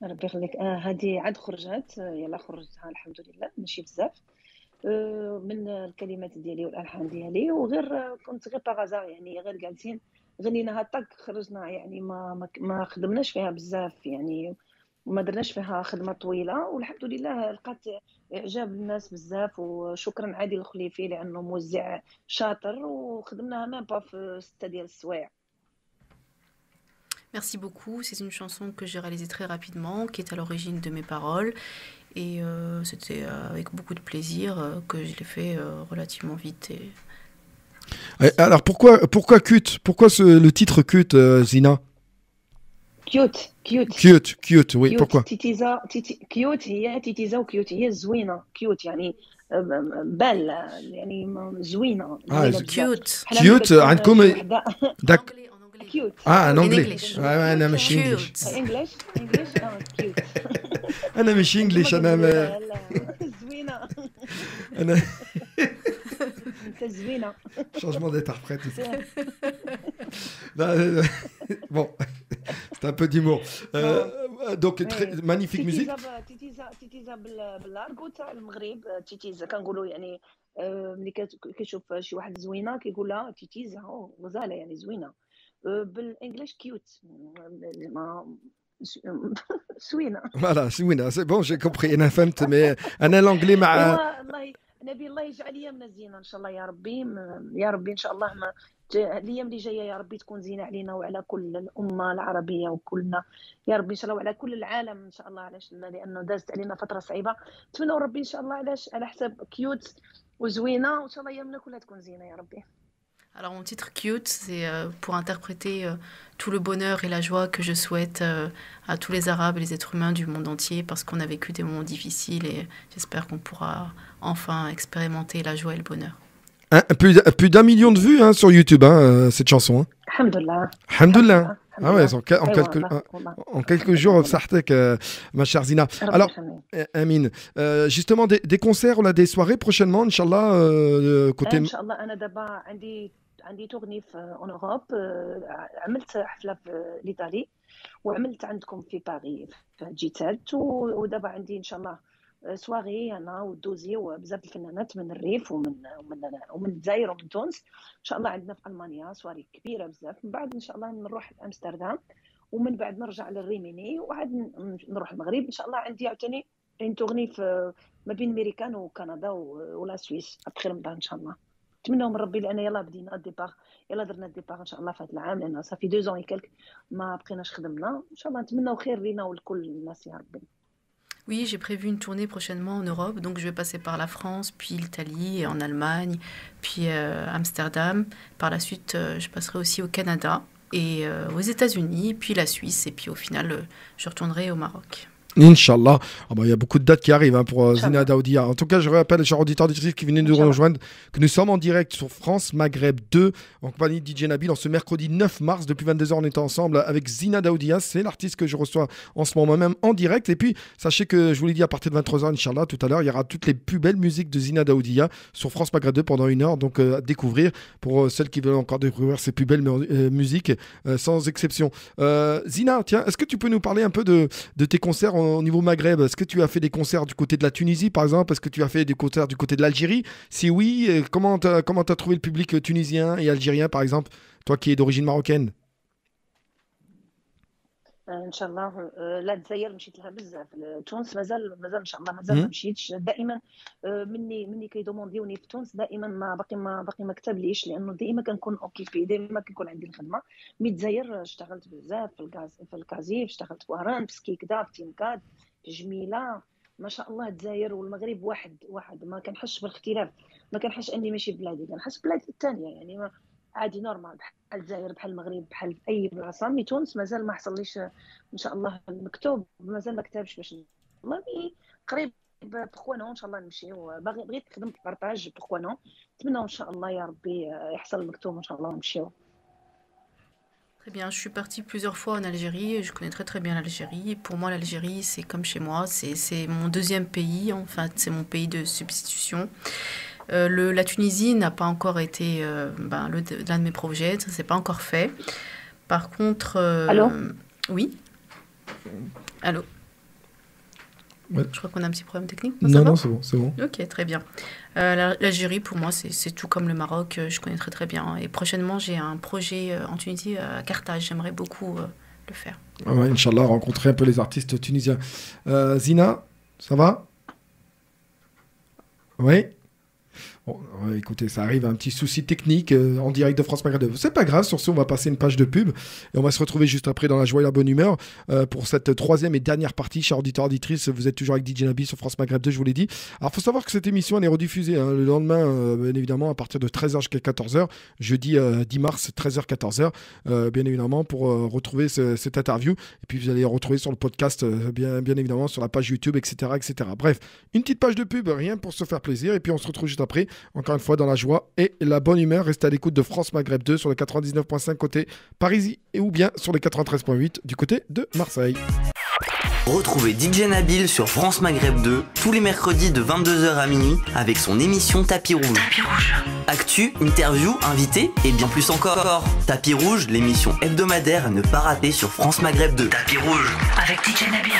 ربي يخليك هذه عاد خرجت يلا خرجتها الحمد لله ماشي بزاف من الكلمات ديالي والالحان ديالي وغير كنت غير باغازار يعني غير جالسين غنيناها طق خرجنا يعني ما خدمناش فيها بزاف يعني وما درناش فيها خدمه طويله والحمد لله لقات اعجاب الناس بزاف وشكرا عادل الخليفي لانه موزع شاطر وخدمناها ميم با في 6 ديال السوايع. Merci beaucoup. C'est une chanson que j'ai réalisée très rapidement, qui est à l'origine de mes paroles. Et c'était avec beaucoup de plaisir que je l'ai fait relativement vite. Alors pourquoi Cut? Pourquoi le titre Cut, Zina? كيوت Oui, pourquoi? تيتيزا كيوت هي تيتيزا وكيوت هي زوينه كيوت يعني بال يعني زوينه كيوت عندكم داك كيوت ان In انجلي English. انا ماشي انجلش انجلش كيوت انا ماشي انجلش انا زوينه انا انت زوينه changement d'interprète tout ça. Bon, c'est un peu d'humour. Donc très magnifique musique. تيتيزا بالارغو تاع المغرب تيتيزا كنقولوا يعني ملي كيشوف شي واحد زوينه كيقول لها تيتيزا غزاله يعني زوينه بالانجلش كيوت زوينه Voilà, c'est bon, j'ai compris. انا فهمت mais انا l'anglais مع الله نبي الله يجعل ايامنا زينه ان شاء الله يا ربي يا ربي ان شاء الله ما الايام اللي جايه يا ربي تكون زينه علينا وعلى كل الامه العربيه وكلنا يا ربي ان شاء الله وعلى كل العالم ان شاء الله علاش لانه دازت علينا فتره صعيبه نتمنى ربي ان شاء الله علاش على حساب كيوت وزوينه وان شاء الله ايامنا كلها تكون زينه يا ربي. Alors mon titre Cute, c'est pour interpréter tout le bonheur et la joie que je souhaite à tous les Arabes et les êtres humains du monde entier parce qu'on a vécu des moments difficiles et j'espère qu'on pourra enfin expérimenter la joie et le bonheur. Plus d'1 million de vues hein, sur YouTube, hein, cette chanson. Hein. Alhamdulillah. Alhamdulillah. Ah ouais, en quelques jours, ma chère Zina. Alors, Amin, justement, des concerts, on a des soirées prochainement, Inch'Allah, côté... Inch'Allah, أنا دابا عندي تغني في أوروب عملت حفلة في الإيطالي وعملت عندكم في باريس في جيتات ودابا عندي إن شاء الله سواغي أنا والدوزي وبزاف الفنانات من الريف ومن الجزائر ومن تونس إن شاء الله عندنا في ألمانيا سواري كبيرة بزاف من بعد إن شاء الله نروح لأمستردام ومن بعد نرجع للريميني وعاد نروح المغرب ان شاء الله. عندي عاوتاني ان تورني في ما بين امريكان وكندا ولا سويس ابخي رمضان ان شاء الله. نتمنوا من ربي لان يلا بدينا الديباغ، يلا درنا الديباغ ان شاء الله في هذا العام، لان صافي 2 زون كلك ما بقيناش خدمنا. ان شاء الله نتمنوا خير لينا ولكل الناس يا ربي. Oui, j'ai prévu une tournée prochainement en Europe, donc je vais passer par la France, puis l'Italie, et en Allemagne, puis Amsterdam. Par la suite, je passerai aussi au Canada et aux États-Unis, puis la Suisse, et puis au final, je retournerai au Maroc. Inch'Allah. Ah bah, il y a beaucoup de dates qui arrivent pour Zina Daoudia. En tout cas, je rappelle, chers auditeurs auditrices qui venaient de nous rejoindre, que nous sommes en direct sur France Maghreb 2 en compagnie de DJ Nabil en ce mercredi 9 mars. Depuis 22h, on est ensemble avec Zina Daoudia. C'est l'artiste que je reçois en ce moment même en direct. Et puis, sachez que je vous l'ai dit, à partir de 23h, Inch'Allah, tout à l'heure, il y aura toutes les plus belles musiques de Zina Daoudia sur France Maghreb 2 pendant 1 heure. Donc, à découvrir pour celles qui veulent encore découvrir ces plus belles musiques, sans exception. Zina, tiens, est-ce que tu peux nous parler un peu de tes concerts au niveau Maghreb? Est-ce que tu as fait des concerts du côté de la Tunisie, par exemple? Est-ce que tu as fait des concerts du côté de l'Algérie? Si oui, comment t'as trouvé le public tunisien et algérien, par exemple, toi qui es d'origine marocaine? ان شاء الله. لا الجزائر مشيت لها بزاف. تونس مازال ان شاء الله مازال ما مشيتش دائما. مني كيدومونديوني في تونس دائما باقي ما كتبليش، لانه دائما كنكون اوكيبي، دائما كنكون عندي الخدمه. مي الجزائر اشتغلت بزاف في الكازيف، اشتغلت في وهران، في سكيكدا، في تيمكاد، في جميله. ما شاء الله الجزائر والمغرب واحد ما كنحسش بالاختلاف، ما كنحسش اني ماشي بلادي، كنحس بلاد الثانيه يعني عادي نورمال، بحال الجزائر بحال المغرب بحال اي بلاصه. مي تونس مازال ما حصليش ان شاء الله المكتوب، مازال ما كتبش باش والله قريب. بوكوا نو ان شاء الله نمشيو، بغيت نخدم في بارطاج بوكوا نو. نتمنى ان شاء الله يا ربي يحصل المكتوب ان شاء الله ونمشيو. Très bien, je suis partie plusieurs fois en Algérie et je connais très très bien l'Algérie. Pour moi, l'Algérie, c'est comme chez moi, c'est mon deuxième pays, en fait, c'est mon pays de substitution. La Tunisie n'a pas encore été l'un de mes projets, ça s'est pas encore fait. Par contre... Allô? Oui? Allô? Ouais. Je crois qu'on a un petit problème technique. Non, c'est bon. Ok, très bien. L'Algérie, pour moi, c'est tout comme le Maroc, je connais très très bien. Et prochainement, j'ai un projet en Tunisie, à Carthage, j'aimerais beaucoup le faire. Ouais, Inch'Allah, rencontrer un peu les artistes tunisiens. Zina, ça va? Oui? Bon, écoutez, ça arrive, un petit souci technique en direct de France Maghreb 2. C'est pas grave, sur ce, on va passer une page de pub et on va se retrouver juste après dans la joie et la bonne humeur pour cette troisième et dernière partie. Chers auditeurs, auditrices, vous êtes toujours avec DJ Nabi sur France Maghreb 2, je vous l'ai dit. Alors, il faut savoir que cette émission, elle est rediffusée le lendemain, bien évidemment, à partir de 13h jusqu'à 14h, jeudi 10 mars, 13h, 14h, bien évidemment, pour retrouver cette interview. Et puis, vous allez retrouver sur le podcast, bien évidemment, sur la page YouTube, etc., etc. Bref, une petite page de pub, rien pour se faire plaisir. Et puis, on se retrouve juste après. Encore une fois, dans la joie et la bonne humeur. Restez à l'écoute de France Maghreb 2 sur le 99.5 côté Paris ou bien sur le 93.8 du côté de Marseille. Retrouvez DJ Nabil sur France Maghreb 2 tous les mercredis de 22h à minuit avec son émission Tapis Rouge. Actu, interview, invité et bien plus encore. Tapis Rouge, l'émission hebdomadaire à ne pas rater sur France Maghreb 2. Tapis Rouge avec DJ Nabil.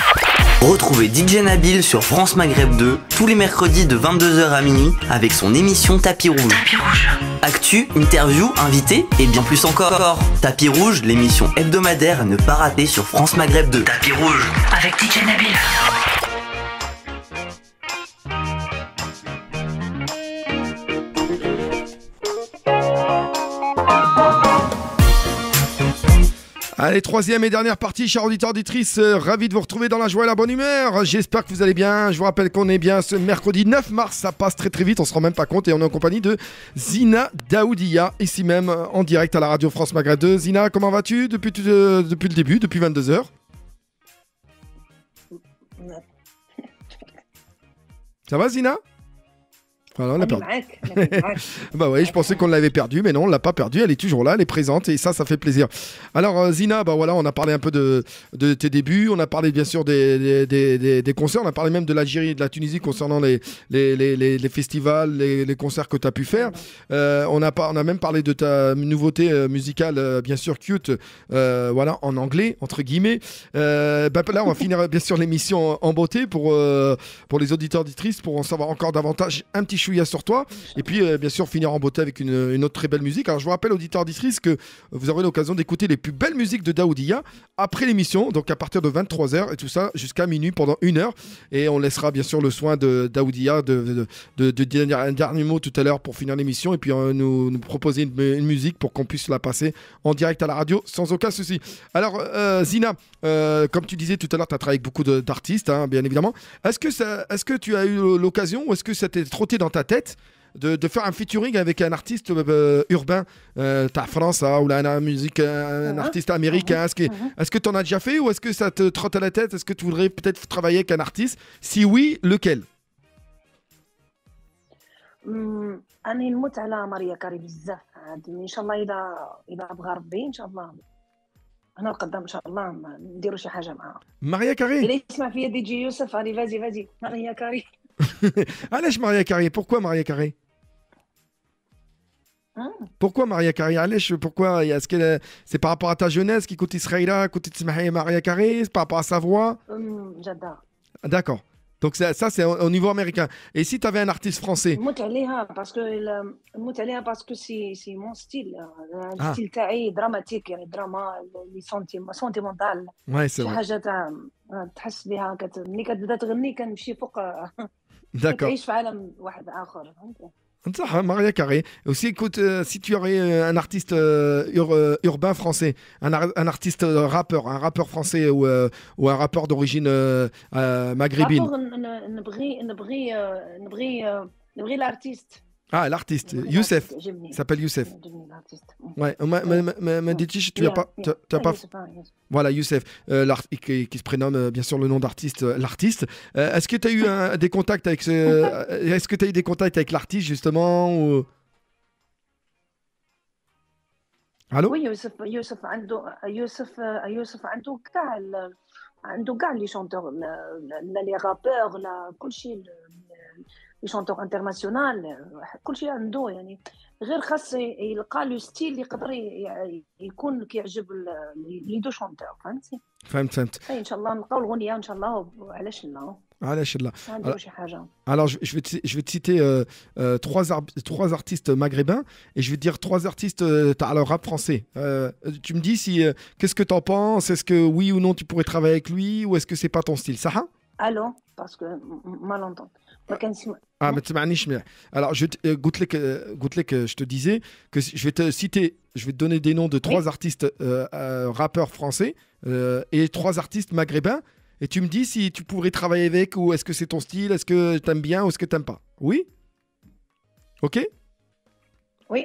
Retrouvez DJ Nabil sur France Maghreb 2 tous les mercredis de 22h à minuit avec son émission Tapis Rouge. Actu, interview, invité et bien plus encore. Tapis Rouge, l'émission hebdomadaire à ne pas rater sur France Maghreb 2. Tapis Rouge avec DJ Nabil. Allez, troisième et dernière partie, chers auditeurs, auditrices, ravi de vous retrouver dans la joie et la bonne humeur. J'espère que vous allez bien. Je vous rappelle qu'on est bien ce mercredi 9 mars, ça passe très très vite, on se rend même pas compte et on est en compagnie de Zina Daoudia, ici même en direct à la radio France Maghreb 2. Zina, comment vas-tu depuis le début, depuis 22h? Ça va Zina? Voilà, on l'a perdu. Bah oui, je pensais qu'on l'avait perdue, mais non, on l'a pas perdue. Elle est toujours là, elle est présente et ça fait plaisir. Alors Zina, bah voilà, on a parlé un peu de tes débuts, on a parlé bien sûr des concerts, on a parlé même de l'Algérie et de la Tunisie concernant les festivals, les concerts que tu as pu faire. On a même parlé de ta nouveauté musicale, bien sûr cute, voilà, en anglais entre guillemets. Là, on va finir bien sûr l'émission en beauté pour les auditeurs auditrices pour en savoir encore davantage un petit chouïa sur toi. Et puis, bien sûr, finir en beauté avec une autre très belle musique. Alors, je vous rappelle, auditeurs d'Istrice, que vous aurez l'occasion d'écouter les plus belles musiques de Daoudia après l'émission, donc à partir de 23h et tout ça jusqu'à minuit pendant 1 heure. Et on laissera bien sûr le soin de Daoudia de dire un dernier mot tout à l'heure pour finir l'émission et puis nous proposer une musique pour qu'on puisse la passer en direct à la radio sans aucun souci. Alors, Zina, comme tu disais tout à l'heure, tu as travaillé avec beaucoup d'artistes, hein, bien évidemment. Est-ce que tu as eu l'occasion ou est-ce que ça t'est trotté dans ta tête de faire un featuring avec un artiste urbain, ta France, ou là, un artiste américain? Est-ce que tu en as déjà fait ou est-ce que ça te trotte à la tête? Est-ce que tu voudrais peut-être travailler avec un artiste? Si oui, lequel? أنا نموت على ماريا كاري بزاف عاد إن شاء الله إذا بغى ربي إن شاء الله أنا القدام إن شاء الله نديروا شي حاجة معاها. Maria Carey. إلا يسمع فيا دي جي يوسف allez vas-y ماريا كاري. علاش Maria Carey? Pourquoi Maria Carey? Pourquoi Maria Carey? Pourquoi? Est-ce que c'est par rapport à ta jeunesse qui écoute Israël, écoute Maria Carey, c'est par rapport à sa voix? j'adore. D'accord. Donc ça c'est au niveau américain. Et si tu avais un artiste français? نموت عليها باسكو سي مون ستيل الستيل تاعي دراماتيك يعني دراما لي سونتيمونتال. Ouais, c'est شي vrai. حاجة تاع تحس بها ملي كتبدا تغني كنمشي فوق D'accord. تعيش في عالم واحد آخر فهمتي. Ça, Maria Carey. Aussi, écoute, si tu aurais un artiste urbain français, un artiste rappeur, un rappeur français ou un rappeur d'origine maghrébine. نبغي l'artiste. Ah, l'artiste, Youssef. Il s'appelle Youssef. Ouais, m'a dit, tu n'as pas. Voilà, Youssef, qui se prénomme bien sûr le nom d'artiste, l'artiste. Est-ce que tu as eu des contacts avec est-ce que tu as eu des contacts avec l'artiste justement ou... Allô? Oui, يوسف عنده كاع لي شونتور لي رابور لا كلشي لي شونتور انترناسيونال كلشي عنده يعني غير خاص يلقى لو ستيل اللي يقدر يكون كيعجب لي دو شونتور فهمتي. فهمت. ان شاء الله نلقاو الغنيه ان شاء الله وعلاش لا. Alors, je vais te citer trois artistes maghrébins et je vais te dire trois artistes alors rap français. Tu me dis qu'est-ce que t'en penses? Est-ce que oui ou non tu pourrais travailler avec lui ou est-ce que c'est pas ton style? Ça? Allô, parce que mal entendre. Ah, mais tu m'as dit. Alors, Goutlek, je te disais que je vais te citer, je vais te donner des noms de trois artistes rappeurs français et trois artistes maghrébins. Et tu me dis si tu pourrais travailler avec ou est-ce que c'est ton style, est-ce que tu aimes bien ou est-ce que tu n'aimes pas. Oui? Ok? Oui.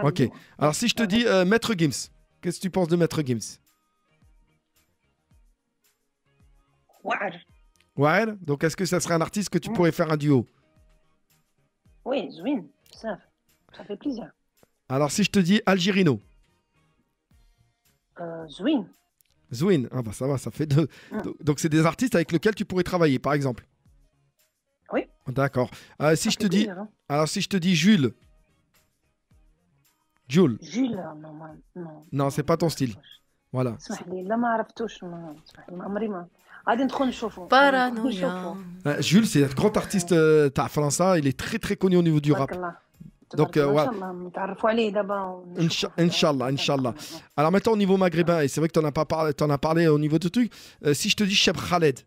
Ok. Alors si je te dis Maître Gims, qu'est-ce que tu penses de Maître Gims? Ouais. Donc est-ce que ça serait un artiste que tu pourrais faire un duo? Oui, Zwin, ça fait plaisir. Alors si je te dis Algirino? Zwin, ah bah ça va, ça fait deux. Donc c'est des artistes avec lesquels tu pourrais travailler, par exemple. Oui. D'accord. Si je te dis, alors si je te dis Jules. Non, c'est pas ton style. Voilà. Jules, c'est un grand artiste France. Il est très très connu au niveau du rap. Donc, voilà. Inch'Allah. Alors maintenant, au niveau maghrébin, et c'est vrai que tu en as parlé au niveau de truc, si je te dis Cheb Khaled,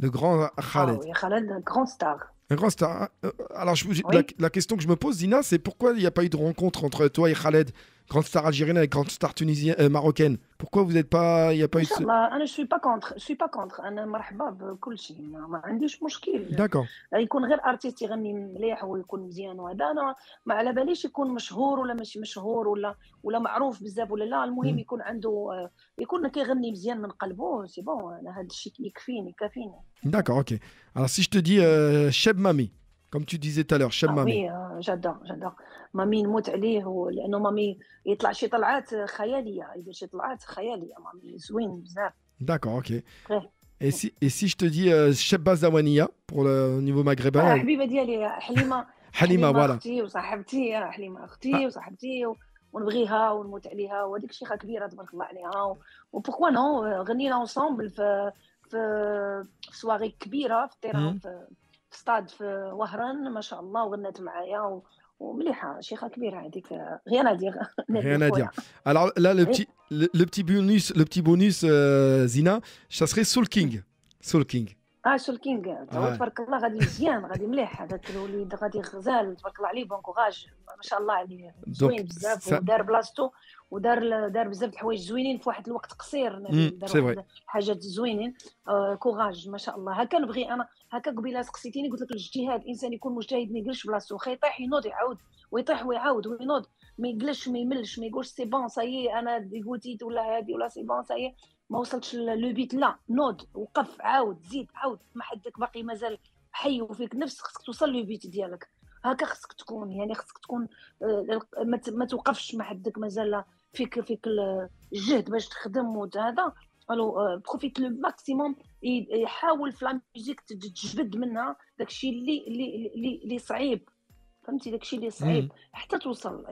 le grand Khaled. Ah oui, Khaled, un grand star. Un grand star. Alors, la question que je me pose, Zina, c'est pourquoi il n'y a pas eu de rencontre entre toi et Khaled, grande star algérienne avec grande star tunisienne, marocaine? Pourquoi vous n'êtes pas... Il n'y a pas eu... أنا je suis pas contre أنا مرحبا بكل شيء ما عنديش مشكل. D'accord. يكون غير ارتيست يغني مليح ويكون مزيان وهذا أنا ما على باليش يكون مشهور ولا ماشي مشهور ولا معروف بزاف ولا لا المهم يكون عنده يكون كيغني مزيان من قلبه سي بون أنا هذا الشيء يكفيني. D'accord, ok. Alors si je te dis Cheb Mami, comme tu disais tout à l'heure, Cheb Mami. Oui, j'adore. مامي نموت عليه لانه مامي يطلع شي طلعات خياليه يدير شي طلعات خياليه مامي زوين بزاف. D'accord, ok. Et si je te dis Cheb Zawania pour le niveau maghrébin. حبيبه ديالي حليمه voilà. اختي وصاحبتي حليمه اختي وصاحبتي ونبغيها ونموت عليها وهذيك شيخه كبيره تبارك الله عليها وبوركوا نو غنينا اونصومبل في سواري كبيره في التيران في ستاد في وهران ما شاء الله، وغنات معايا ومليحه شيخه كبيره هذيك. غير هادي Rien à dire. Alors là, le petit bonus, Zina, ça serait Soul King. Soul King. سول كينغ تبارك الله غادي مزيان، غادي مليح هذاك الوليد، غادي غزال تبارك الله عليه، بون كوراج ما شاء الله عليه، زوين بزاف ودار بلاصتو، دار بزاف د الحوايج زوينين في واحد الوقت قصير، دار حاجات زوينين. كوراج ما شاء الله. هكا نبغي انا، هكا قبيله سقسيتيني قلت لك الاجتهاد، الانسان يكون مجتهد ما يجلسش بلاصتو، واخا يطيح ينوض يعاود ويطيح ويعاود وينوض، ما يجلسش ما يملش، ما يقولش سي بون سايي انا ديغوتيت ولا هادي ولا سي بون سايي ما وصلتش لو بيت، لا نوض وقف عاود زيد عاود، ما حدك باقي مازال حي وفيك نفس، خصك توصل لو بيت ديالك. هكا خصك تكون، يعني خصك تكون ما توقفش، ما حدك مازال فيك الجهد باش تخدم وهذا. الو بروفيت لو ماكسيموم، يحاول في لا ميوزيك تجبد منها داكشي اللي صعيب، فهمتي داكشي اللي صعيب حتى توصل.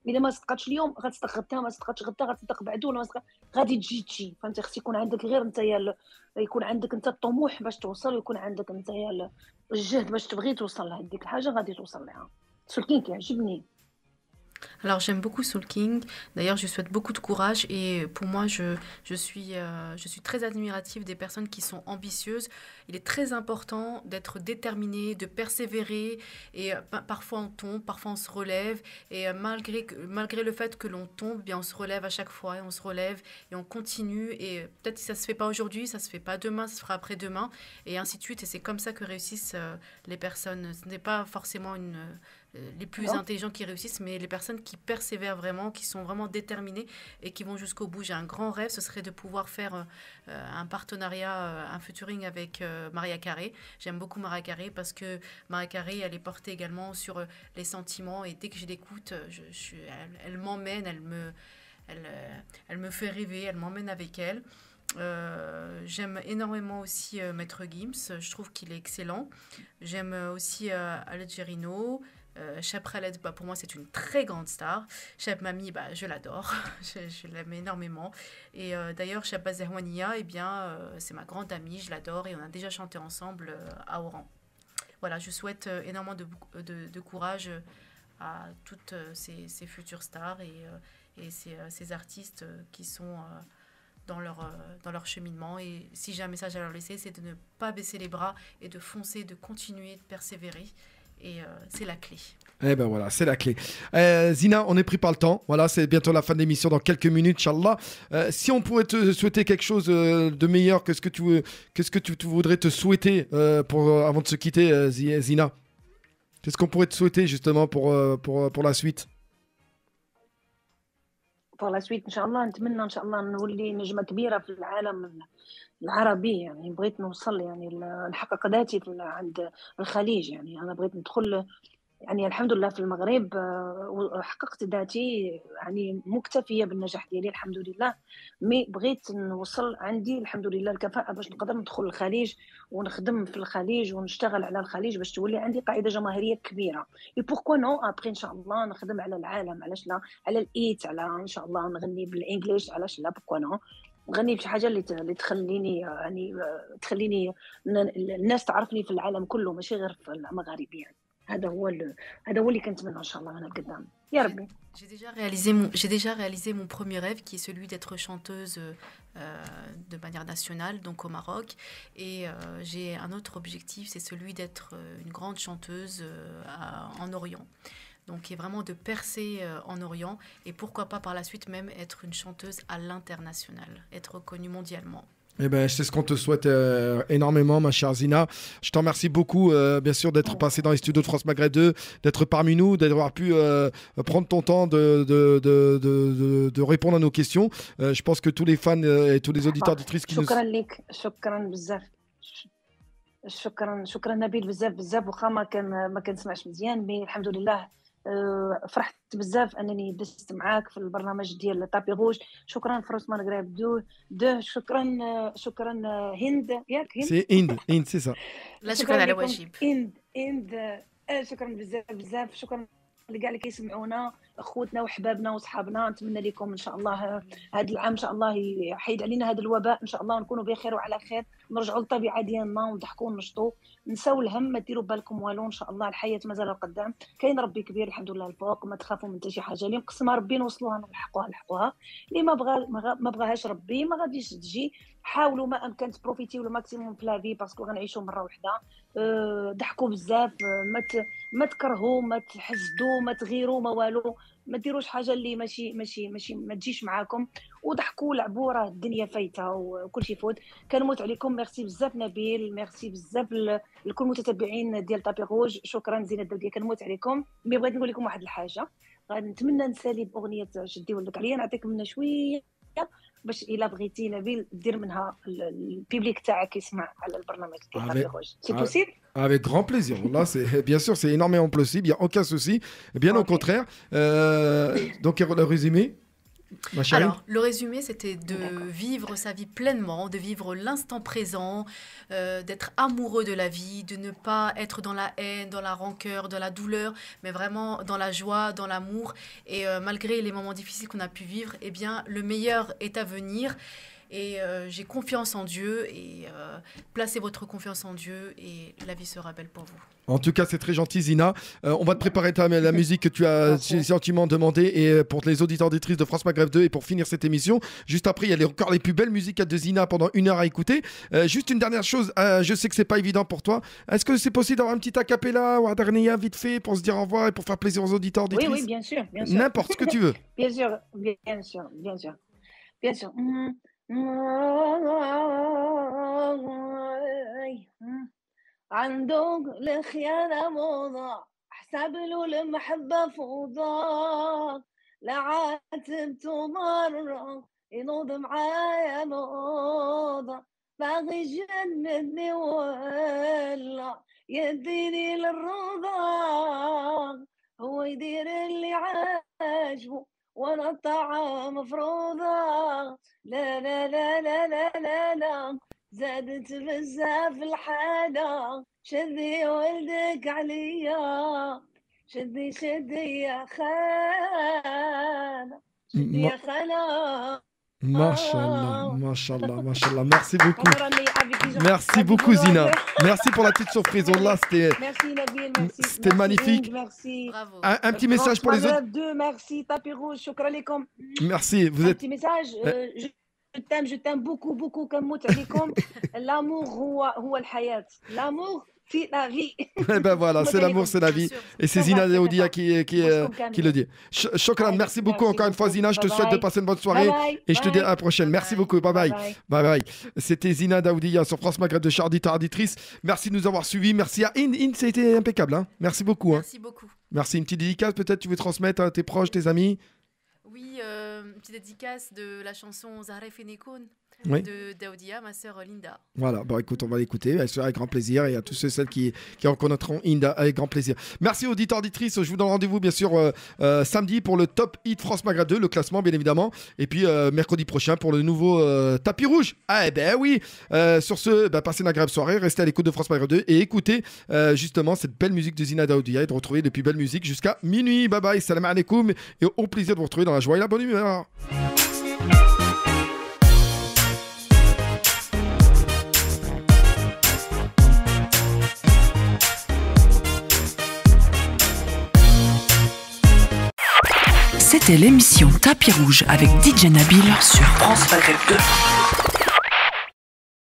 الا ما صدقاتش اليوم غتصدق غدا، ما صدقاتش غدا غتصدق بعدو، ولا غادي تجي فهمتي. خص يكون عندك غير نتايا، يكون عندك انت الطموح باش توصل، ويكون عندك نتايا الجهد باش تبغي توصل لهذيك الحاجه غادي توصل لها. سولكين كيعجبني. Alors j'aime beaucoup Soul King, d'ailleurs je souhaite beaucoup de courage et pour moi je suis très admirative des personnes qui sont ambitieuses. Il est très important d'être déterminé, de persévérer et parfois on tombe, parfois on se relève et malgré le fait que l'on tombe, bien on se relève à chaque fois et on se relève et on continue et peut-être que ça se fait pas aujourd'hui, ça se fait pas demain, ça se fera après-demain et ainsi de suite et c'est comme ça que réussissent les personnes. Ce n'est pas forcément les plus intelligents qui réussissent, mais les personnes qui persévèrent vraiment, qui sont vraiment déterminées et qui vont jusqu'au bout. J'ai un grand rêve, ce serait de pouvoir faire un partenariat, un featuring avec Mariah Carey. J'aime beaucoup Mariah Carey parce que Mariah Carey, elle est portée également sur les sentiments et dès que je l'écoute, elle m'emmène, elle me fait rêver, elle m'emmène avec elle. J'aime énormément aussi Maître Gims, je trouve qu'il est excellent. J'aime aussi Algerino. Cheb Khaled, pour moi c'est une très grande star. Cheb Mami, je l'adore, je l'aime énormément. Et d'ailleurs Cheb Zerwania, c'est ma grande amie, je l'adore et on a déjà chanté ensemble à Oran. Voilà, je souhaite énormément de courage à toutes ces futures stars et ces artistes qui sont dans leur cheminement. Et si j'ai un message à leur laisser, c'est de ne pas baisser les bras et de foncer, de continuer, de persévérer. Et c'est la clé. Eh ben voilà, c'est la clé. Zina, on est pris par le temps. Voilà, c'est bientôt la fin de l'émission dans quelques minutes, Inch'Allah. Si on pourrait te souhaiter quelque chose de meilleur, qu'est-ce que tu voudrais te souhaiter avant de se quitter, Zina? Qu'est-ce qu'on pourrait te souhaiter justement pour la suite? Pour la suite, Inch'Allah, نتمنى إن شاء الله نولي نجمة كبيرة في العالم العربي. يعني بغيت نوصل، يعني نحقق ذاتي عند الخليج. يعني أنا بغيت ندخل، يعني الحمد لله في المغرب وحققت ذاتي، يعني مكتفية بالنجاح ديالي الحمد لله. مي بغيت نوصل عندي الحمد لله الكفاءة باش نقدر ندخل الخليج ونخدم في الخليج ونشتغل على الخليج باش تولي عندي قاعدة جماهيرية كبيرة. اي بوركوا نو ابري ان شاء الله نخدم على العالم، علاش لا، على الايت، على ان شاء الله نغني بالانجليش، علاش لا، بوركوا نو نغني بشي حاجه اللي تخليني، يعني تخليني الناس تعرفني في العالم كله ماشي غير في المغاربه. يعني هذا هو اللي كنتمنى ان شاء الله انا لقدام يا ربي. J'ai déjà réalisé mon premier rêve qui est celui d'être chanteuse de manière nationale, donc au Maroc. Et j'ai un autre objectif, c'est celui d'être une grande chanteuse en Orient. Donc, est vraiment de percer en Orient et pourquoi pas par la suite même être une chanteuse à l'international, être reconnue mondialement. Eh ben, c'est ce qu'on te souhaite énormément, ma chère Zina. Je t'en remercie beaucoup, bien sûr, d'être passé dans les studios de France Maghreb 2, d'être parmi nous, d'avoir pu prendre ton temps de répondre à nos questions. Je pense que tous les fans et tous les auditeurs auditrices qui nous... شكرا نبيل بزاف وخا ما كنسمعش مزيان، مي الحمد لله فرحت بزاف انني دزت معاك في البرنامج ديال طابي روج. شكرا فرانس مغرب دو شكرا هند، ياك هند سي هند سي سا. لا شكرا على واجب هند شكرا بزاف شكرا لكاع اللي كيسمعونا. خوتنا وحبابنا وصحابنا. نتمنى لكم ان شاء الله هذا العام ان شاء الله يحيد علينا هذا الوباء ان شاء الله، ونكونوا بخير وعلى خير، نرجعوا للطبيعه ديالنا ونضحكوا وننشطوا، نساو الهم، ما ديروا بالكم والو ان شاء الله. الحياه مازال القدام، كاين ربي كبير الحمد لله الفوق، ما تخافوا من حتى شي حاجه. اللي مقسمها ربي نوصلوها نلحقوها، اللي ما بغاهاش ربي ما غاديش تجي. حاولوا ما امكن تبروفيتيو لو ماكسيموم في لافي باسكو غنعيشوا مره واحده. ضحكوا بزاف، ما تكرهوا، ما تحسدوا، ما تغيروا، ما والو، ما ديروش حاجه اللي ماشي ما تجيش معاكم، وضحكوا ولعبوا، راه الدنيا فايته وكل شيء فوت. كنموت عليكم. ميرسي بزاف نبيل، ميرسي بزاف لكل المتتبعين ديال طابي روج. شكرا زينه الدوديه، كنموت عليكم. مي بغيت نقول لكم واحد الحاجه، غنتمنى نسالي باغنيه شدي ولدك عليا، نعطيك منها شويه باش الا بغيتي نبيل دير منها البيبليك تاعك يسمع على البرنامج ديال طابي روج. سي بوسيبل؟ Avec grand plaisir. Là, bien sûr, c'est énormément possible. Il n'y a aucun souci. Bien au contraire. Donc, le résumé, ma chérie. Alors, le résumé, c'était de vivre sa vie pleinement, de vivre l'instant présent, d'être amoureux de la vie, de ne pas être dans la haine, dans la rancœur, dans la douleur, mais vraiment dans la joie, dans l'amour. Et malgré les moments difficiles qu'on a pu vivre, eh bien, le meilleur est à venir. Et j'ai confiance en Dieu et placez votre confiance en Dieu et la vie sera belle pour vous. En tout cas, c'est très gentil, Zina. On va te préparer la musique que tu as gentiment demandé et pour les auditeurs auditrices de France Maghreb 2 et pour finir cette émission. Juste après, il y a encore les plus belles musiques de Zina pendant 1 heure à écouter. Juste une dernière chose, je sais que c'est pas évident pour toi. Est-ce que c'est possible d'avoir un petit acapella ou un dernier vite fait pour se dire au revoir et pour faire plaisir aux auditeurs auditrices? Oui, bien sûr. N'importe ce que tu veux. Bien sûr. عندك الخيانة موضة، حساب له المحبة فوضى، لا عاتبته مرة ينوض معايا موضة، باغي يجندني ولا يديني للرضا، هو يدير اللي عاجبه وانا الطاعة مفروضة، لا لا لا لا لا لا لا زادت بزاف الحالة، شدي ولدك عليا، شدي يا خالة، شدي يا خالة. Machallah. Merci beaucoup. Merci beaucoup, Zina. Merci pour la petite surprise. Là, c'était magnifique. Merci. Un petit message pour les autres. Merci, Tapis Rouge. Shukran lekom. Merci. Un petit message. Je t'aime beaucoup. كنموت عليكم. L'amour هو الحياة. L'amour c'est la vie. Ben voilà, c'est l'amour, c'est la vie. Et c'est Zina Daoudia qui le dit. Shukran, merci beaucoup encore une fois, Zina. Je te souhaite de passer une bonne soirée. Et je te dis à la prochaine. Merci beaucoup. Bye bye. C'était Zina Daoudia sur France Maghreb de Char auditrice. Merci de nous avoir suivis. Merci à Inde, c'était impeccable. Hein. Merci beaucoup. Merci beaucoup. Merci. Une petite dédicace, peut-être tu veux transmettre à tes proches, tes amis? Oui, une petite dédicace de la chanson Zahra Fenekon de Daoudia, ma sœur Linda. Voilà, bon écoute, on va l'écouter avec grand plaisir et à tous ceux qui reconnaîtront Inda avec grand plaisir. Merci auditeurs, auditrices, je vous donne rendez-vous bien sûr samedi pour le Top Hit France Maghreb 2, le classement bien évidemment, et puis mercredi prochain pour le nouveau Tapis Rouge. Ah ben oui, sur ce, passez une agréable soirée, restez à l'écoute de France Maghreb 2 et écoutez justement cette belle musique de Zina Daoudia et de retrouver les plus belles musiques jusqu'à minuit. Bye bye, salam alaikum et au plaisir de vous retrouver dans la joie et la bonne humeur. C'était l'émission Tapis Rouge avec DJ Nabil sur France Maghreb 2.